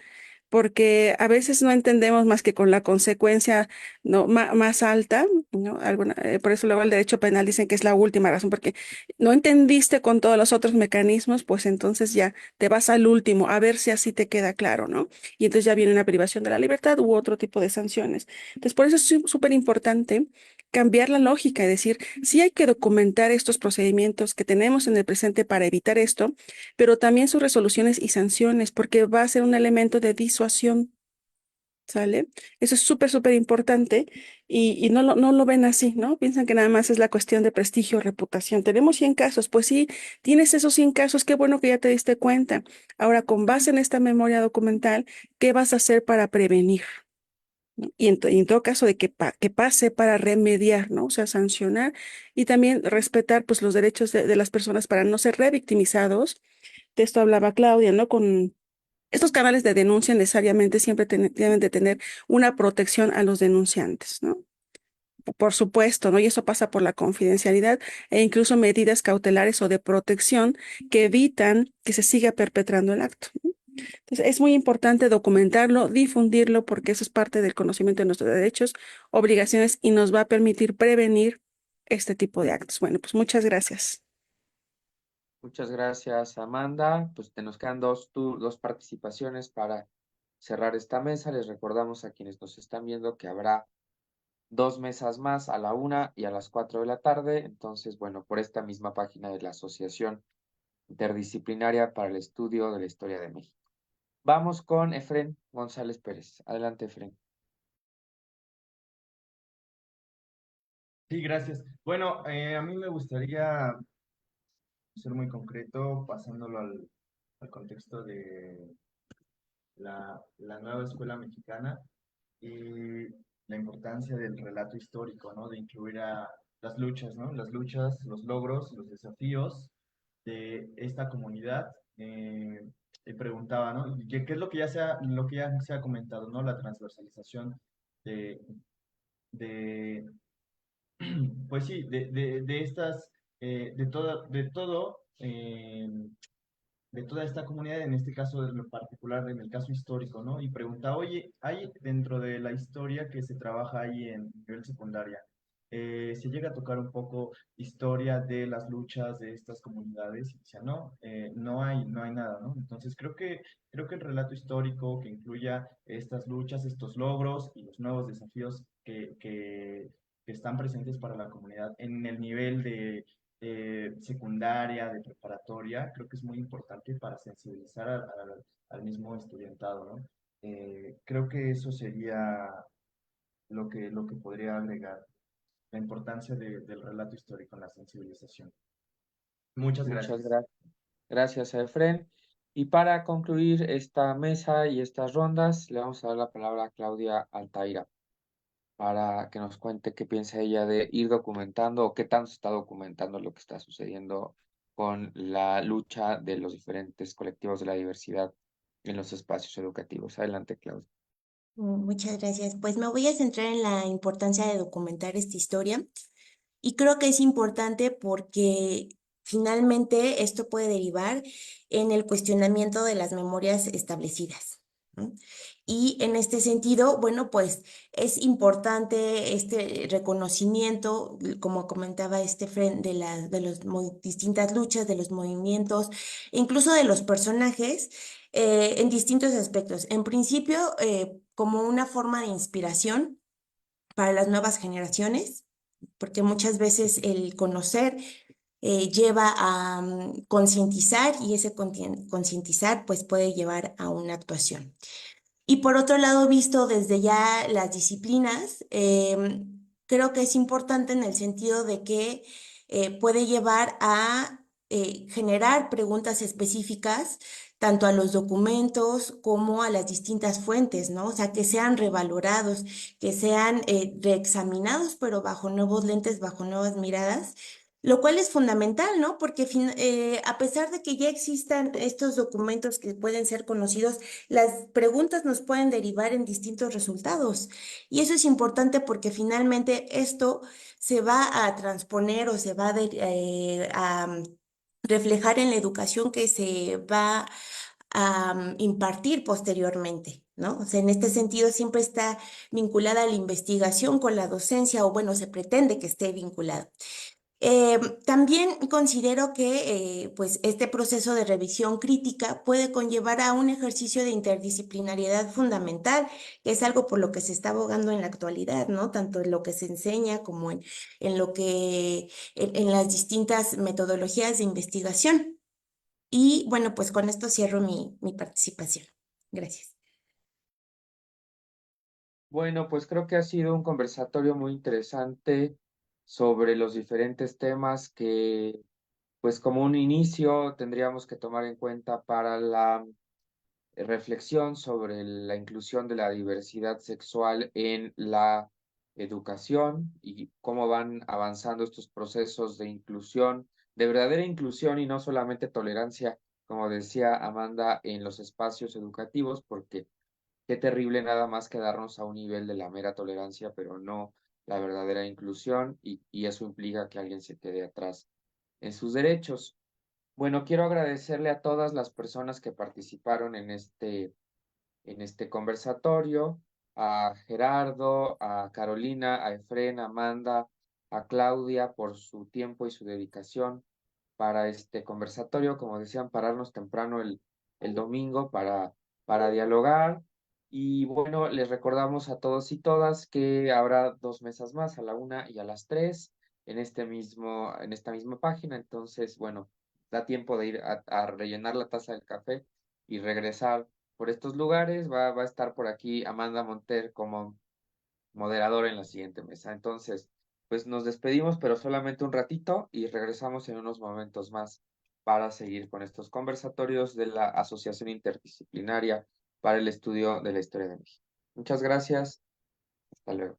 porque a veces no entendemos más que con la consecuencia, ¿no? Más alta, ¿no? Por eso luego el derecho penal dicen que es la última razón, porque no entendiste con todos los otros mecanismos, pues entonces ya te vas al último, a ver si así te queda claro, ¿no? Y entonces ya viene una privación de la libertad u otro tipo de sanciones. Entonces, por eso es súper importante cambiar la lógica y decir, sí hay que documentar estos procedimientos que tenemos en el presente para evitar esto, pero también sus resoluciones y sanciones, porque va a ser un elemento de disuasión, ¿sale? Eso es súper importante, y no lo ven así, ¿no? Piensan que nada más es la cuestión de prestigio, reputación. Tenemos 100 casos, pues sí, tienes esos 100 casos, qué bueno que ya te diste cuenta. Ahora, con base en esta memoria documental, ¿qué vas a hacer para prevenir? ¿No? Y en todo caso de que pase, para remediar, ¿no? O sea, sancionar y también respetar, pues, los derechos de las personas para no ser revictimizados. De esto hablaba Claudia, ¿no? Con estos canales de denuncia necesariamente siempre deben de tener una protección a los denunciantes, ¿no? Por supuesto, ¿no? Y eso pasa por la confidencialidad e incluso medidas cautelares o de protección que evitan que se siga perpetrando el acto, ¿no? Entonces, es muy importante documentarlo, difundirlo, porque eso es parte del conocimiento de nuestros derechos, obligaciones, y nos va a permitir prevenir este tipo de actos. Bueno, pues muchas gracias. Muchas gracias, Amanda. Pues te nos quedan dos participaciones para cerrar esta mesa. Les recordamos a quienes nos están viendo que habrá 2 mesas más, a la 1 y a las 4 de la tarde. Entonces, bueno, por esta misma página de la Asociación Interdisciplinaria para el Estudio de la Historia de México. Vamos con Efrén González Pérez. Adelante, Efrén. Sí, gracias. Bueno, a mí me gustaría ser muy concreto, pasándolo al contexto de la nueva escuela mexicana y la importancia del relato histórico, ¿no? De incluir a las luchas, ¿no? Las luchas, los logros, los desafíos de esta comunidad. Y preguntaba, ¿no? ¿Qué es lo que ya se ha comentado, ¿no? La transversalización de, de pues sí, de estas, de todo, de toda esta comunidad, en este caso en lo particular, en el caso histórico, ¿no? Y pregunta, oye, ¿hay dentro de la historia que se trabaja ahí en nivel secundaria, se llega a tocar un poco historia de las luchas de estas comunidades? Y decía, no, no hay nada, ¿no? Entonces creo que el relato histórico que incluya estas luchas, estos logros y los nuevos desafíos que están presentes para la comunidad en el nivel de secundaria, de preparatoria, creo que es muy importante para sensibilizar al mismo estudiantado, ¿no? Creo que eso sería lo que podría agregar, la importancia del relato histórico en la sensibilización. Muchas Muchas gracias. gracias. Gracias, Efrén. Y para concluir esta mesa y estas rondas, le vamos a dar la palabra a Claudia Altaira para que nos cuente qué piensa ella de ir documentando o qué tanto se está documentando lo que está sucediendo con la lucha de los diferentes colectivos de la diversidad en los espacios educativos. Adelante, Claudia. Muchas gracias. Pues me voy a centrar en la importancia de documentar esta historia, y creo que es importante porque finalmente esto puede derivar en el cuestionamiento de las memorias establecidas, ¿no? Y en este sentido, bueno, pues es importante este reconocimiento, como comentaba Fren, de las distintas luchas, de los movimientos, incluso de los personajes, en distintos aspectos. En principio, como una forma de inspiración para las nuevas generaciones, porque muchas veces el conocer lleva a concientizar y ese concientizar pues puede llevar a una actuación. Y por otro lado, visto desde ya las disciplinas, creo que es importante en el sentido de que puede llevar a generar preguntas específicas tanto a los documentos como a las distintas fuentes, ¿no? O sea, que sean revalorados, que sean reexaminados, pero bajo nuevos lentes, bajo nuevas miradas. Lo cual es fundamental, ¿no? Porque a pesar de que ya existan estos documentos que pueden ser conocidos, las preguntas nos pueden derivar en distintos resultados. Y eso es importante porque finalmente esto se va a transponer o se va a reflejar en la educación que se va a impartir posteriormente, ¿no? O sea, en este sentido siempre está vinculada la investigación con la docencia o bueno, se pretende que esté vinculada. También considero que pues este proceso de revisión crítica puede conllevar a un ejercicio de interdisciplinariedad fundamental, que es algo por lo que se está abogando en la actualidad, ¿no? Tanto en lo que se enseña como en lo que, en las distintas metodologías de investigación. Y bueno, pues con esto cierro mi participación. Gracias. Bueno, pues creo que ha sido un conversatorio muy interesante sobre los diferentes temas que, pues como un inicio, tendríamos que tomar en cuenta para la reflexión sobre la inclusión de la diversidad sexual en la educación y cómo van avanzando estos procesos de inclusión, de verdadera inclusión y no solamente tolerancia, como decía Amanda, en los espacios educativos, porque qué terrible nada más quedarnos a un nivel de la mera tolerancia, pero no la verdadera inclusión y eso implica que alguien se quede atrás en sus derechos. Bueno, quiero agradecerle a todas las personas que participaron en este conversatorio, a Gerardo, a Carolina, a Efren, a Amanda, a Claudia por su tiempo y su dedicación para este conversatorio, como decían, pararnos temprano el domingo para dialogar. Y bueno, les recordamos a todos y todas que habrá 2 mesas más, a la 1 y a las 3, en en esta misma página. Entonces, bueno, da tiempo de ir a rellenar la taza del café y regresar por estos lugares. Va a estar por aquí Amanda Monter como moderadora en la siguiente mesa. Entonces, pues nos despedimos, pero solamente un ratito y regresamos en unos momentos más para seguir con estos conversatorios de la Asociación Interdisciplinaria para el Estudio de la Historia de México. Muchas gracias. Hasta luego.